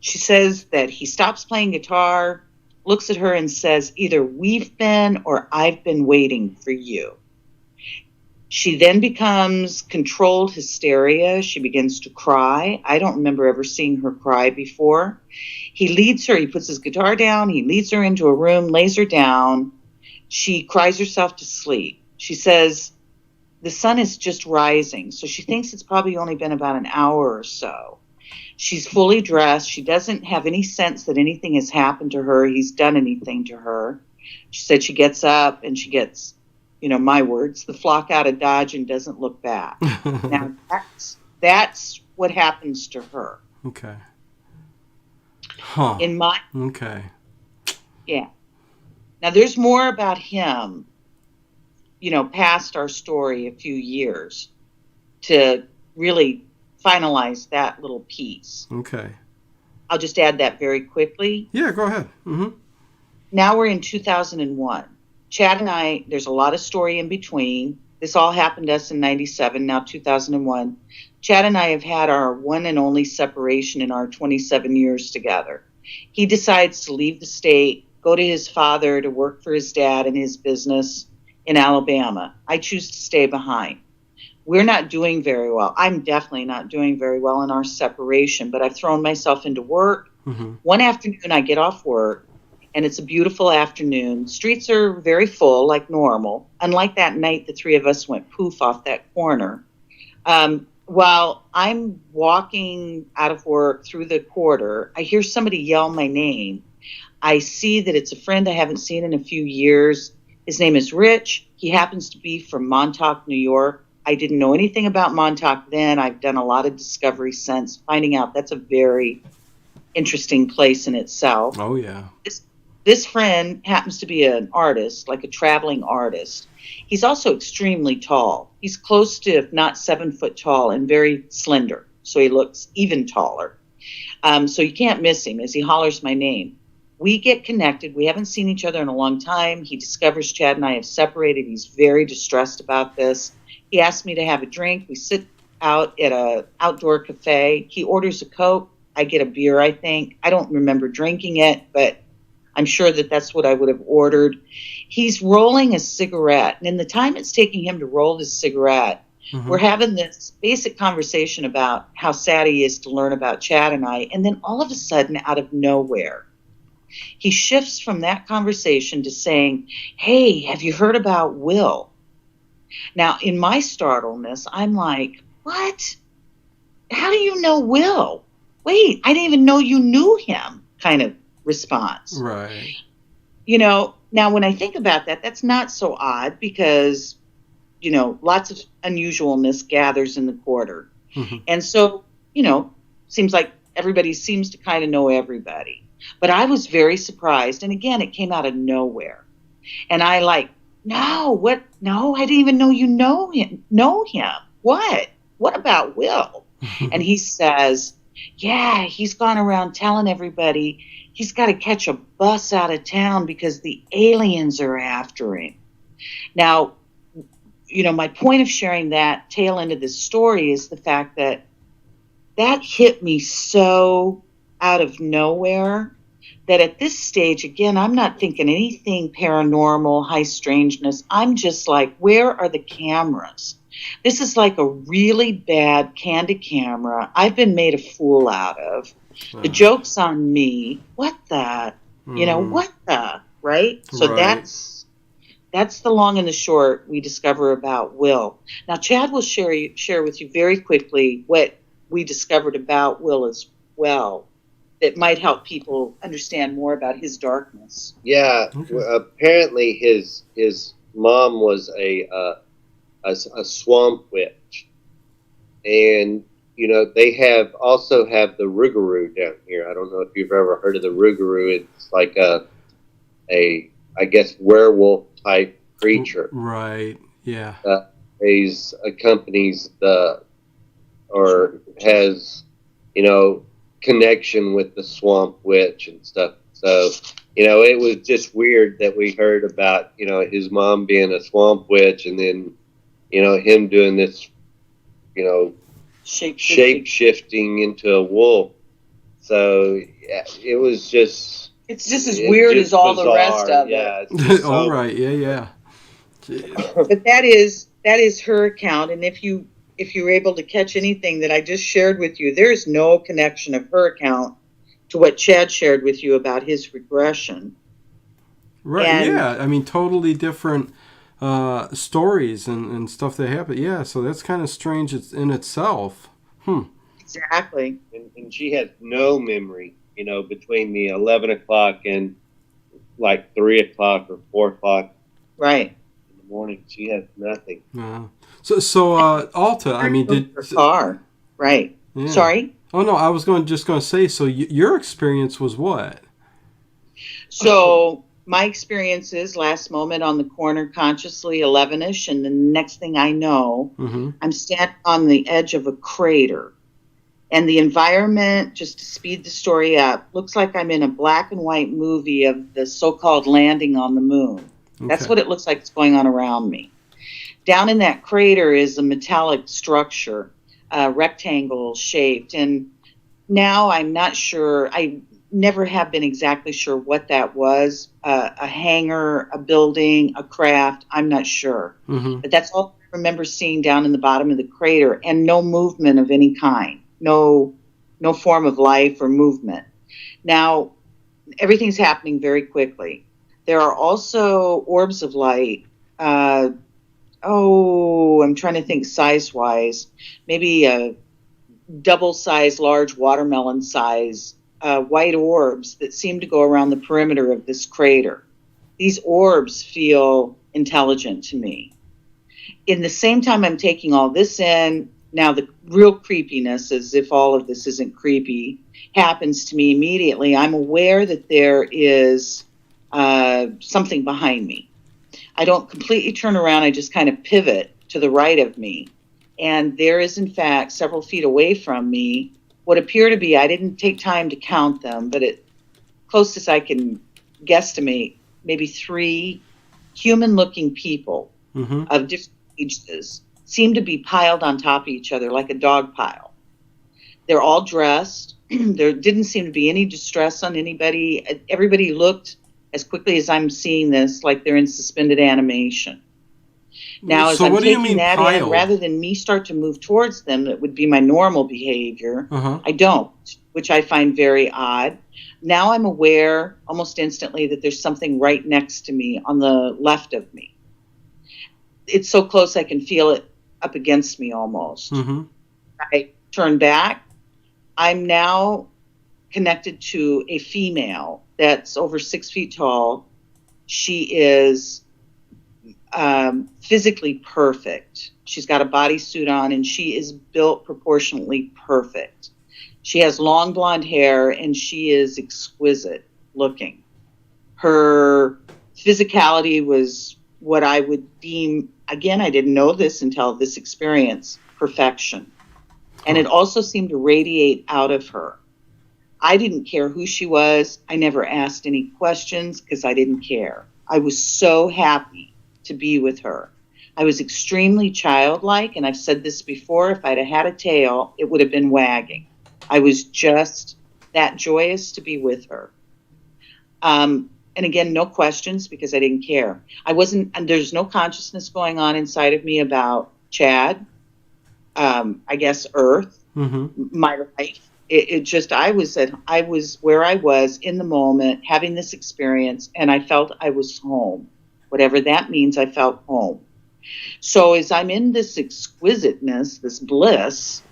She says that he stops playing guitar, looks at her and says, "Either we've been or I've been waiting for you." She then becomes controlled hysteria. She begins to cry. I don't remember ever seeing her cry before. He leads her. He puts his guitar down. He leads her into a room, lays her down. She cries herself to sleep. She says the sun is just rising, so she thinks it's probably only been about an hour or so. She's fully dressed. She doesn't have any sense that anything has happened to her. He's done anything to her. She said she gets up and she gets, my words, the flock out of Dodge and doesn't look back. Now, that's what happens to her. Okay. Huh. Okay. Yeah. Now, there's more about him, past our story a few years to really finalize that little piece. Okay. I'll just add that very quickly. Yeah, go ahead. Now we're in 2001. Chad and I, there's a lot of story in between. This all happened to us in 97, now 2001. Chad and I have had our one and only separation in our 27 years together. He decides to leave the state, go to his father to work for his dad in his business in Alabama. I choose to stay behind. We're not doing very well. I'm definitely not doing very well in our separation, but I've thrown myself into work. One afternoon I get off work, and it's a beautiful afternoon. Streets are very full, like normal. Unlike that night, the three of us went poof off that corner. While I'm walking out of work through the quarter, I hear somebody yell my name. I see that it's a friend I haven't seen in a few years. His name is Rich. He happens to be from Montauk, New York. I didn't know anything about Montauk then. I've done a lot of discovery since, finding out that's a very interesting place in itself. Oh, yeah. This friend happens to be an artist, like a traveling artist. He's also extremely tall. He's close to, if not 7 foot tall, and very slender. So he looks even taller. So you can't miss him as he hollers my name. We get connected. We haven't seen each other in a long time. He discovers Chad and I have separated. He's very distressed about this. He asks me to have a drink. We sit out at an outdoor cafe. He orders a Coke. I get a beer, I think. I don't remember drinking it, but I'm sure that that's what I would have ordered. He's rolling a cigarette. And in the time it's taking him to roll his cigarette, we're having this basic conversation about how sad he is to learn about Chad and I. And then all of a sudden, out of nowhere, he shifts from that conversation to saying, "Hey, have you heard about Will?" Now, in my startledness, I'm like, "What?" how do you know Will? Wait, I didn't even know you knew him kind of response. Right. Now when I think about that, that's not so odd because, lots of unusualness gathers in the quarter. Mm-hmm. And so, seems like everybody seems to kind of know everybody. But I was very surprised. And again, it came out of nowhere. And I no, I didn't even know you know him. What? What about Will? And he says, yeah, he's gone around telling everybody he's got to catch a bus out of town because the aliens are after him. Now, my point of sharing that tail end of this story is the fact that hit me so out of nowhere that at this stage, again, I'm not thinking anything paranormal, high strangeness. I'm just like, where are the cameras? This is like a really bad candid camera I've been made a fool out of. The joke's on me. What the? What the? Right? So Right. that's the long and the short we discover about Will. Now, Chad will share with you very quickly what we discovered about Will as well that might help people understand more about his darkness. Yeah, Okay. apparently his mom was a swamp witch, and they also have the Rougarou down here. I don't know if you've ever heard of the Rougarou. It's like a I guess werewolf type creature. Right. Yeah. He's accompanies has connection with the swamp witch and stuff. So it was just weird that we heard about his mom being a swamp witch, and then him doing this shape shifting into a wolf. So yeah, it was just it's just as weird as all bizarre. The rest of it. Yeah. All right. Yeah. But that is her account, and if you were able to catch anything that I just shared with you, there's no connection of her account to what Chad shared with you about his regression. Right. And, yeah. I mean, totally different stories and stuff that happen. Yeah. So that's kind of strange in itself. Exactly. And she has no memory, between the 11 o'clock and like 3 o'clock or 4 o'clock. Right. In the morning, she has nothing. So Alta, I mean, did her car, right? Yeah. Sorry. Oh no, I was just going to say. So your experience was what? So my experience is last moment on the corner, consciously 11ish, and the next thing I know, I'm standing on the edge of a crater, and the environment, just to speed the story up, looks like I'm in a black and white movie of the so-called landing on the moon. Okay. That's what it looks like is going on around me. Down in that crater is a metallic structure, rectangle shaped. And now I'm not sure, I never have been exactly sure what that was. A hangar, a building, a craft, I'm not sure. But that's all I remember seeing down in the bottom of the crater, and no movement of any kind, no form of life or movement. Now, everything's happening very quickly. There are also orbs of light. I'm trying to think size-wise. Maybe a double-size, large watermelon size white orbs that seem to go around the perimeter of this crater. These orbs feel intelligent to me. In the same time I'm taking all this in, now the real creepiness, as if all of this isn't creepy, happens to me immediately. I'm aware that there is something behind me. I don't completely turn around. I just kind of pivot to the right of me. And there is, in fact, several feet away from me, what appear to be, I didn't take time to count them, but closest I can guesstimate, maybe 3 human-looking people of different ages seem to be piled on top of each other like a dog pile. They're all dressed. There didn't seem to be any distress on anybody. Everybody looked, as quickly as I'm seeing this, like they're in suspended animation. Now, as I'm taking that piled? In, rather than me start to move towards them, that would be my normal behavior, I don't, which I find very odd. Now I'm aware almost instantly that there's something right next to me on the left of me. It's so close I can feel it up against me almost. turn back, I'm now connected to a female that's over 6 feet tall. She is physically perfect. She's got a bodysuit on, and she is built proportionately perfect. She has long blonde hair, and she is exquisite looking. Her physicality was what I would deem, again, I didn't know this until this experience, perfection. And it also seemed to radiate out of her. I didn't care who she was. I never asked any questions because I didn't care. I was so happy to be with her. I was extremely childlike, and I've said this before, if I'd have had a tail, it would have been wagging. I was just that joyous to be with her. And again, no questions because I didn't care. And there's no consciousness going on inside of me about Chad, I guess Earth, my life. It just, I was where I was in the moment, having this experience, and I felt I was home. Whatever that means, I felt home. So as I'm in this exquisiteness, this bliss,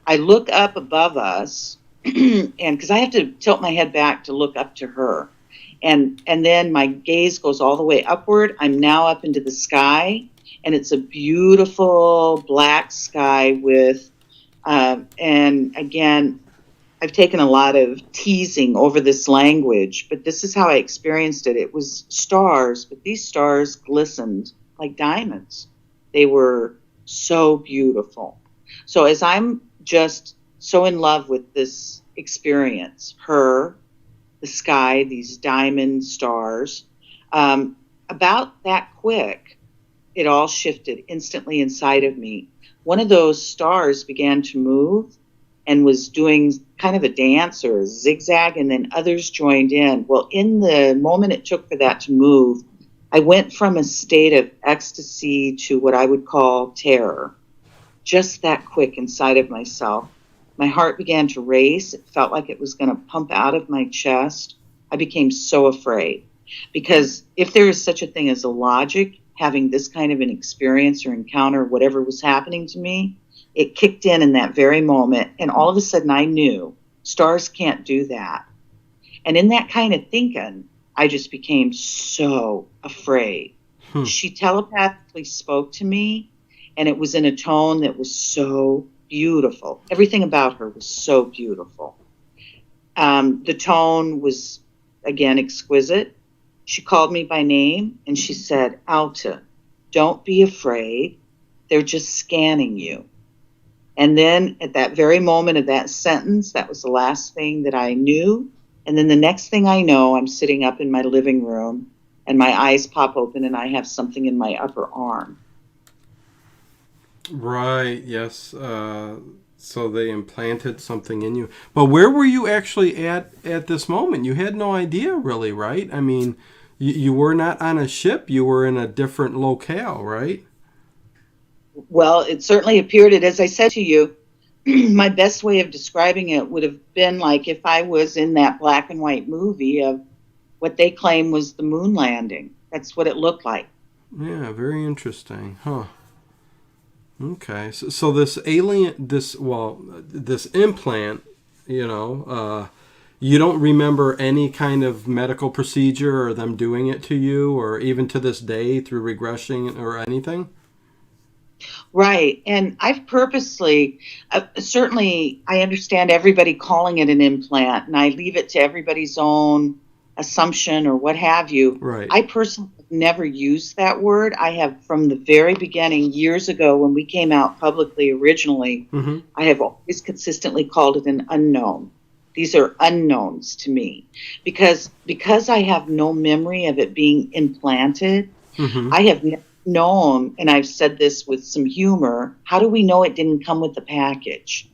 I look up above us, and because I have to tilt my head back to look up to her. And then my gaze goes all the way upward. I'm now up into the sky, and it's a beautiful black sky with, and again, I've taken a lot of teasing over this language, but this is how I experienced it. It was stars, but these stars glistened like diamonds. They were so beautiful. So as I'm just so in love with this experience, her, the sky, these diamond stars, about that quick, it all shifted instantly inside of me. One of those stars began to move and was doing kind of a dance or a zigzag, and then others joined in. Well, in the moment it took for that to move, I went from a state of ecstasy to what I would call terror. Just that quick inside of myself. My heart began to race. It felt like it was going to pump out of my chest. I became so afraid. Because if there is such a thing as a logic, having this kind of an experience or encounter, whatever was happening to me, it kicked in that very moment. And all of a sudden I knew stars can't do that. And in that kind of thinking, I just became so afraid. She telepathically spoke to me, and it was in a tone that was so beautiful. Everything about her was so beautiful. The tone was, again, exquisite. She called me by name, and she said, Alta, don't be afraid. They're just scanning you. And then at that very moment of that sentence, that was the last thing that I knew. And then the next thing I know, I'm sitting up in my living room, and my eyes pop open, and I have something in my upper arm. Right, yes. So they implanted something in you. But where were you actually at this moment? You had no idea, really, right? I mean, you were not on a ship. You were in a different locale, right? Well, it certainly appeared it. As I said to you, my best way of describing it would have been like if I was in that black and white movie of what they claim was the moon landing. That's what it looked like. Yeah, very interesting. Huh. Okay. So this alien, this implant, you don't remember any kind of medical procedure or them doing it to you, or even to this day through regression or anything? Right. And I've purposely, certainly I understand everybody calling it an implant, and I leave it to everybody's own assumption or what have you. Right. I personally have never used that word. I have from the very beginning, years ago when we came out publicly originally, I have always consistently called it an unknown. These are unknowns to me because I have no memory of it being implanted. I have never known, and I've said this with some humor, how do we know it didn't come with the package?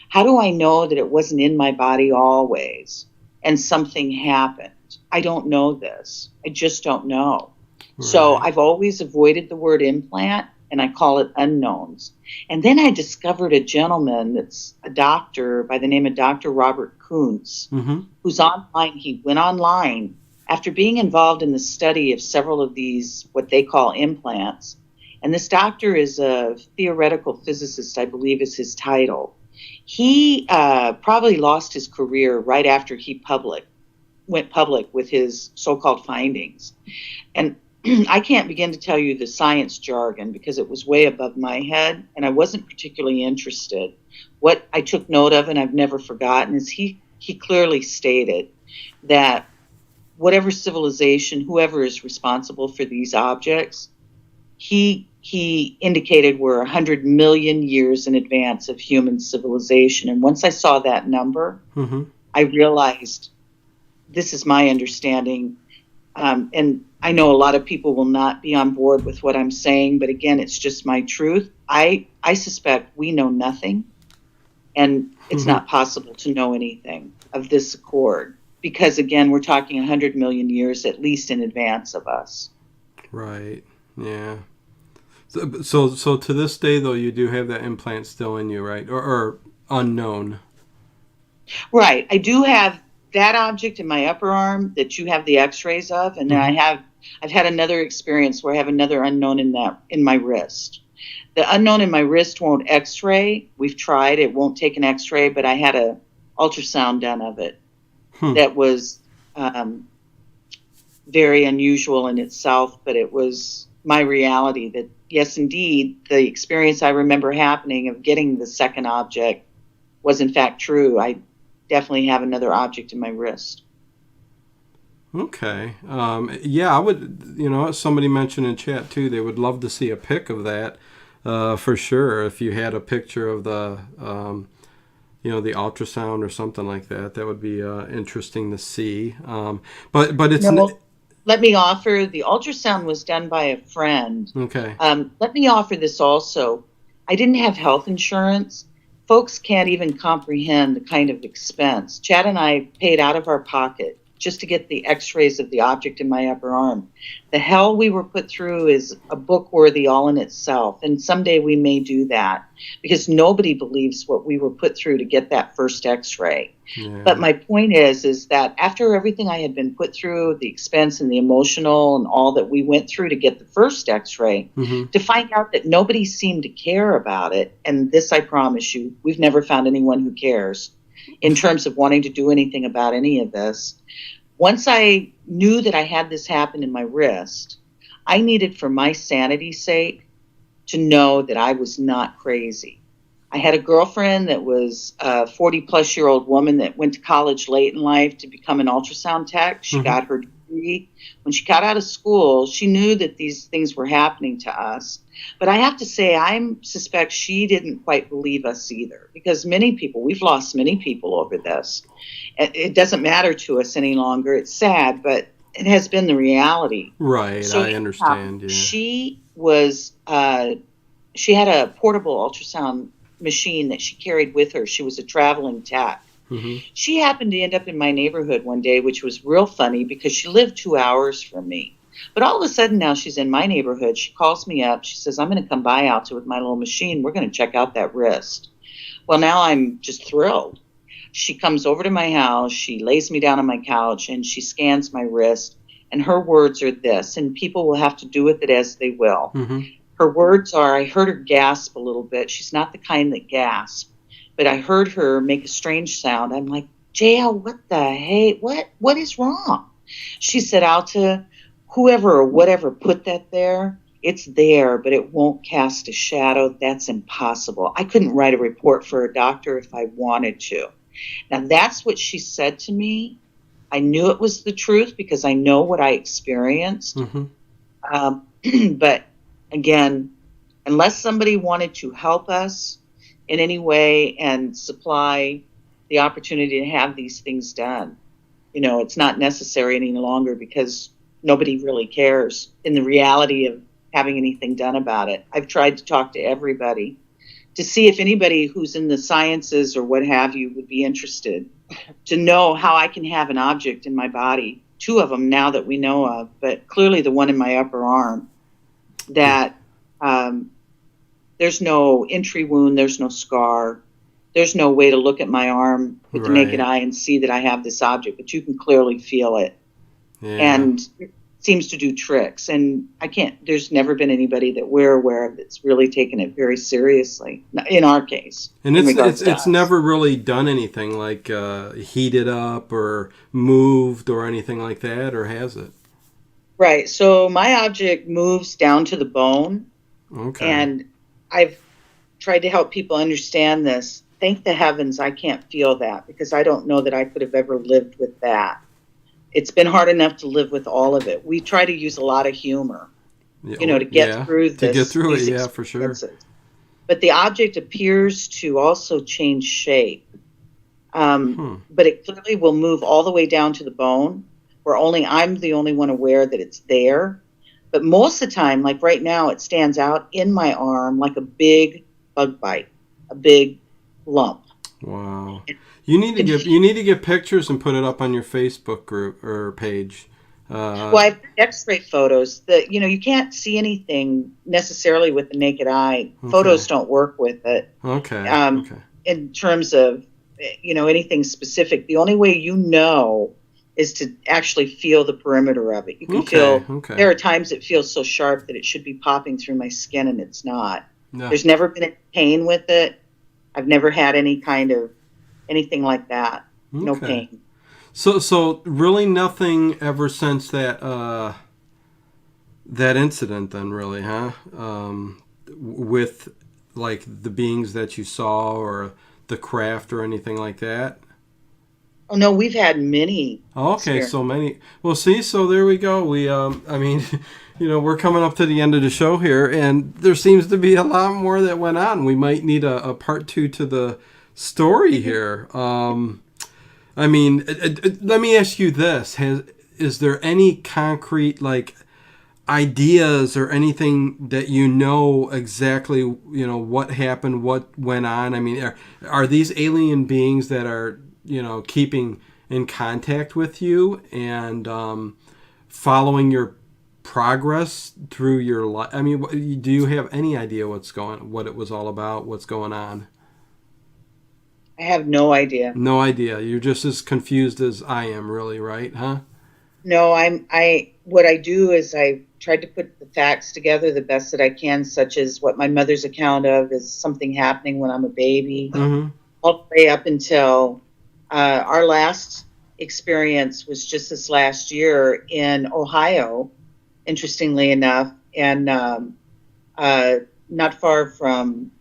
How do I know that it wasn't in my body always and something happened? I don't know this. I just don't know. Right. So I've always avoided the word implant, and I call it unknowns. And then I discovered a gentleman that's a doctor by the name of Dr. Robert Kuntz, who's online. He went online after being involved in the study of several of these, what they call implants. And this doctor is a theoretical physicist, I believe is his title. He probably lost his career right after he went public with his so-called findings. And I can't begin to tell you the science jargon because it was way above my head and I wasn't particularly interested. What I took note of and I've never forgotten is he clearly stated that whatever civilization, whoever is responsible for these objects, he indicated we're 100 million years in advance of human civilization. And once I saw that number, I realized this is my understanding. And I know a lot of people will not be on board with what I'm saying, but again, it's just my truth. I suspect we know nothing, and it's not possible to know anything of this accord. Because again, we're talking 100 million years at least in advance of us. Right. Yeah. So to this day, though, you do have that implant still in you, right? Or unknown. Right. I do have that object in my upper arm that you have the X-rays of, and then I've had another experience where I have another unknown in my wrist. The unknown in my wrist won't X-ray. We've tried; it won't take an X-ray, but I had a ultrasound done of it. That was very unusual in itself, but it was my reality that, yes, indeed, the experience I remember happening of getting the second object was in fact true. I definitely have another object in my wrist. Okay. Yeah, I would, somebody mentioned in chat too, they would love to see a pic of that for sure. If you had a picture of the the ultrasound or something like that, that would be interesting to see. But it's let me offer, the ultrasound was done by a friend. Okay. Let me offer this also. I didn't have health insurance. Folks can't even comprehend the kind of expense. Chad and I paid out of our pocket just to get the X-rays of the object in my upper arm. The hell we were put through is a book worthy all in itself. And someday we may do that because nobody believes what we were put through to get that first X-ray. Yeah. But my point is that after everything I had been put through, the expense and the emotional and all that we went through to get the first X-ray, to find out that nobody seemed to care about it. And this, I promise you, we've never found anyone who cares in terms of wanting to do anything about any of this. Once I knew that I had this happen in my wrist, I needed, for my sanity's sake, to know that I was not crazy. I had a girlfriend that was a 40-plus-year-old woman that went to college late in life to become an ultrasound tech. She got her degree. When she got out of school, she knew that these things were happening to us. But I have to say, I suspect she didn't quite believe us either, because we've lost many people over this. It doesn't matter to us any longer. It's sad, but it has been the reality. Right, so I understand. Yeah. She had a portable ultrasound machine that she carried with her. She was a traveling tech. She happened to end up in my neighborhood one day, which was real funny because she lived 2 hours from me. But all of a sudden now she's in my neighborhood. She calls me up. She says, I'm going to come by Alta with my little machine. We're going to check out that wrist. Well, now I'm just thrilled. She comes over to my house. She lays me down on my couch and she scans my wrist. And her words are this, and people will have to do with it as they will. Her words are, I heard her gasp a little bit. She's not the kind that gasps, but I heard her make a strange sound. I'm like, JL, what the hey? What is wrong? She said, Alta, whoever or whatever put that there, it's there, but it won't cast a shadow. That's impossible. I couldn't write a report for a doctor if I wanted to. Now, that's what she said to me. I knew it was the truth because I know what I experienced. But again, unless somebody wanted to help us in any way and supply the opportunity to have these things done, it's not necessary any longer because nobody really cares in the reality of having anything done about it. I've tried to talk to everybody to see if anybody who's in the sciences or what have you would be interested to know how I can have an object in my body, 2 of them now that we know of, but clearly the one in my upper arm, that there's no entry wound, there's no scar, there's no way to look at my arm with the naked eye and see that I have this object, but you can clearly feel it. Yeah. And seems to do tricks. And there's never been anybody that we're aware of that's really taken it very seriously, in our case. And it's never really done anything like heated up or moved or anything like that, or has it? Right. So my object moves down to the bone. Okay. And I've tried to help people understand this. Thank the heavens I can't feel that, because I don't know that I could have ever lived with that. It's been hard enough to live with all of it. We try to use a lot of humor, to get through this. To get through it, yeah, for sure. But the object appears to also change shape. But it clearly will move all the way down to the bone, where I'm the only one aware that it's there. But most of the time, like right now, it stands out in my arm like a big bug bite, a big lump. Wow. You need to get pictures and put it up on your Facebook group or page. Well, I've X-ray photos that you can't see anything necessarily with the naked eye. Okay. Photos don't work with it. Okay. Okay. In terms of anything specific, the only way is to actually feel the perimeter of it. You can feel. Okay. There are times it feels so sharp that it should be popping through my skin, and it's not. No. There's never been any pain with it. I've never had any kind of anything like that. Okay. No pain. So really nothing ever since that incident then, really, huh? With like the beings that you saw or the craft or anything like that? Oh no, we've had many. Okay, so many. Well, see, so there we go. We we're coming up to the end of the show here, and there seems to be a lot more that went on. We might need a part 2 to the story here. Let me ask you this: is there any concrete ideas or anything that exactly what happened, what went on? I mean, are these alien beings that are keeping in contact with you and following your progress through your life? I mean, do you have any idea what it was all about, what's going on? I have no idea. No idea. You're just as confused as I am, really, right? Huh? No, what I do is I tried to put the facts together the best that I can, such as what my mother's account of is something happening when I'm a baby, all the way up until our last experience was just this last year in Ohio, interestingly enough, and not far from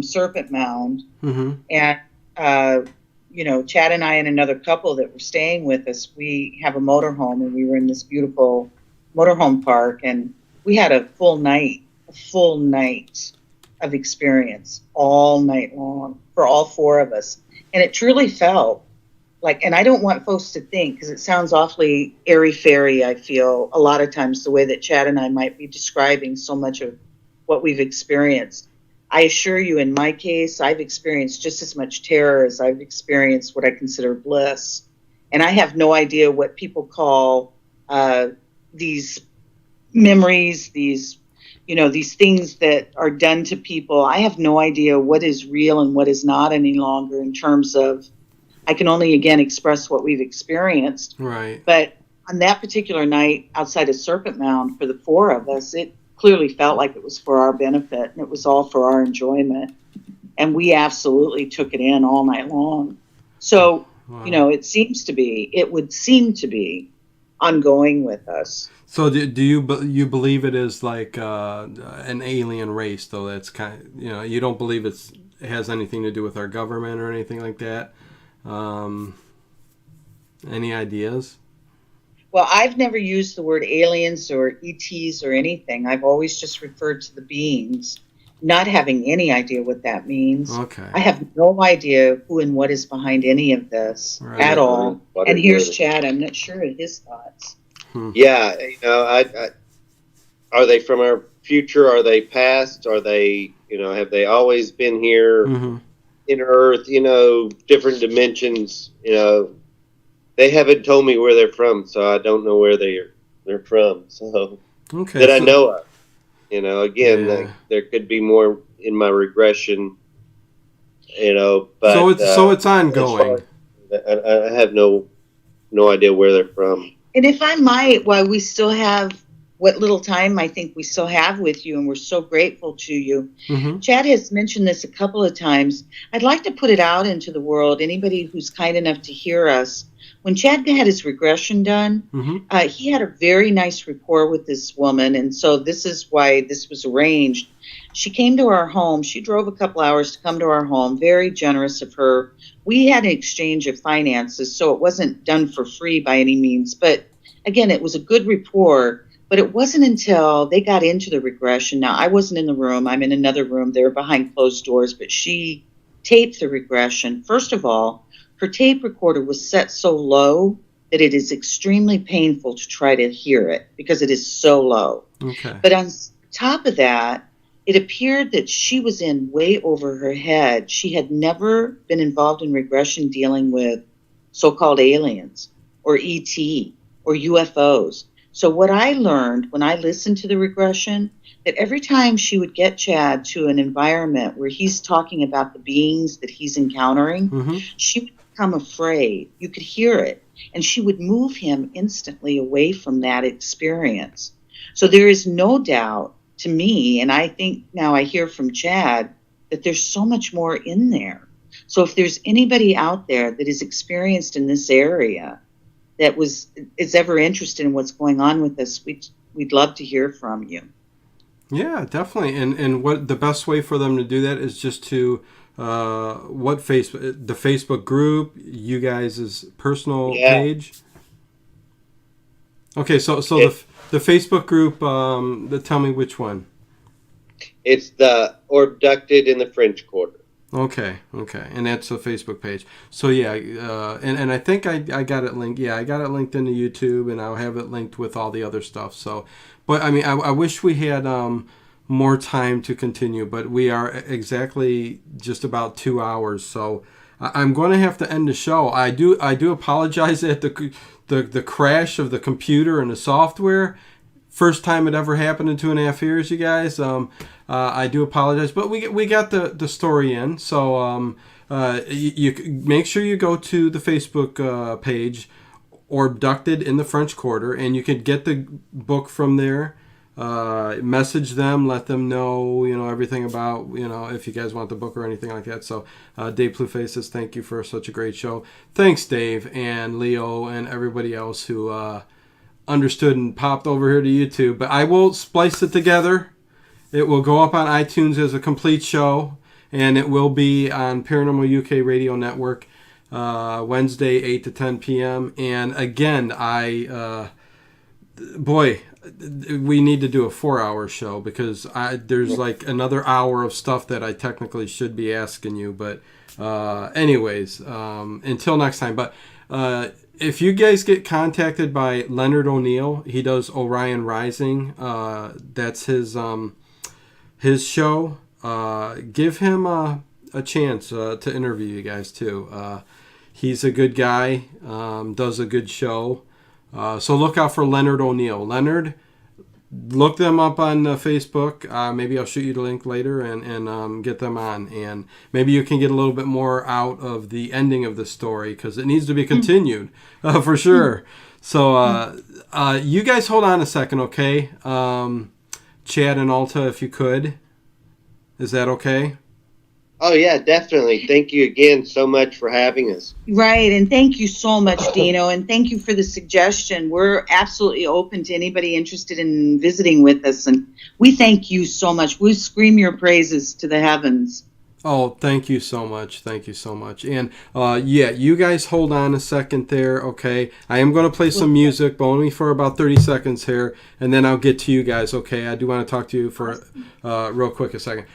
Serpent Mound. Mm-hmm. And, Chad and I and another couple that were staying with us, we have a motorhome, and we were in this beautiful motorhome park, and we had a full night of experience all night long for all 4 of us. And it truly felt like, and I don't want folks to think, because it sounds awfully airy-fairy, I feel, a lot of times, the way that Chad and I might be describing so much of what we've experienced. I assure you, in my case, I've experienced just as much terror as I've experienced what I consider bliss. And I have no idea what people call these memories, these things that are done to people. I have no idea what is real and what is not any longer, in terms of, I can only, again, express what we've experienced. Right. But on that particular night outside of Serpent Mound, for the 4 of us, it clearly felt like it was for our benefit, and it was all for our enjoyment. And we absolutely took it in all night long. So, wow. It would seem to be ongoing with us. So do you believe it is like an alien race, though? That's kind of, you don't believe it has anything to do with our government or anything like that? Any ideas? Well, I've never used the word aliens or ETs or anything. I've always just referred to the beings, not having any idea what that means. Okay. I have no idea who and what is behind any of this at all. And here's Chad. I'm not sure of his thoughts. Yeah, are they from our future? Are they past? Are they, have they always been here in Earth? Different dimensions. They haven't told me where they're from, so I don't know where they're from. So I know of. Again, there could be more in my regression. But so it's ongoing. I have no idea where they're from. And if I might, while we still have what little time I think we still have with you, and we're so grateful to you, Mm-hmm. Chad has mentioned this a couple of times. I'd like to put it out into the world. Anybody who's kind enough to hear us, when Chad had his regression done, Mm-hmm. he had a very nice rapport with this woman, and so this is why this was arranged. She came to our home. She drove a couple hours to come to our home. Very generous of her. We had an exchange of finances, so it wasn't done for free by any means, but again, it was a good rapport. But it wasn't until they got into the regression. Now, I wasn't in the room. I'm in another room. They were behind closed doors, but she taped the regression. First of all, her tape recorder was set so low that it is extremely painful to try to hear it because it is so low. Okay. But on top of that, it appeared that she was in way over her head. She had never been involved in regression dealing with so-called aliens or ET or UFOs. So what I learned when I listened to the regression, that every time she would get Chad to an environment where he's talking about the beings that he's encountering, Mm-hmm. she would become afraid. You could hear it. And she would move him instantly away from that experience. So there is no doubt to me, and I think now I hear from Chad, that there's so much more in there. So if there's anybody out there that is experienced in this area, that is ever interested in what's going on with us, we'd love to hear from you. Yeah, definitely. And what the best way for them to do that is just to the Facebook group, you guys' personal page. Okay, so the Facebook group. Tell me which one. It's the Abducted in the French Quarter. Okay, and that's the Facebook page. So yeah, and I think I got it linked. Yeah, I got it linked into YouTube, and I'll have it linked with all the other stuff. So, but I mean, I wish we had more time to continue, but we are exactly just about 2 hours. So I'm going to have to end the show. I do apologize at the crash of the computer and the software. First time it ever happened in 2.5 years, you guys. I do apologize, but we got the story in. So you make sure you go to the Facebook page, or Abducted in the French Quarter, and you can get the book from there. Message them, let them know, everything about, if you guys want the book or anything like that. So Dave Blueface says, thank you for such a great show. Thanks, Dave and Leo and everybody else who understood and popped over here to YouTube. But I will splice it together. It will go up on iTunes as a complete show, and it will be on Paranormal UK Radio Network Wednesday, 8 to 10 p.m. And again, we need to do a 4-hour show, because there's like another hour of stuff that I technically should be asking you. But anyways, until next time. But if you guys get contacted by Leonard O'Neill, he does Orion Rising. That's his show. Give him a chance to interview you guys too. He's a good guy. Does a good show. So look out for Leonard O'Neill. Leonard, look them up on Facebook. Maybe I'll shoot you the link later and get them on. And maybe you can get a little bit more out of the ending of the story, because it needs to be continued for sure. So you guys hold on a second, okay? Chad and Alta, if you could. Is that okay? Oh, yeah, definitely. Thank you again so much for having us. Right, and thank you so much, Dino, and thank you for the suggestion. We're absolutely open to anybody interested in visiting with us, and we thank you so much. We scream your praises to the heavens. Oh, thank you so much. Thank you so much. And you guys hold on a second there, okay? I am going to play some music, but only for about 30 seconds here, and then I'll get to you guys, okay? I do want to talk to you for real quick a second.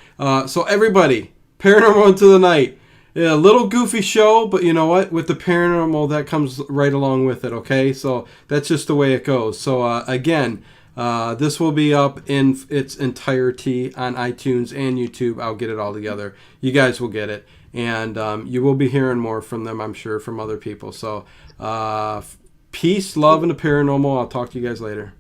So everybody, Paranormal Into the Night. A little goofy show, but you know what? With the paranormal, that comes right along with it, okay? So that's just the way it goes. So again, this will be up in its entirety on iTunes and YouTube. I'll get it all together. You guys will get it. And you will be hearing more from them, I'm sure, from other people. So peace, love, and the paranormal. I'll talk to you guys later.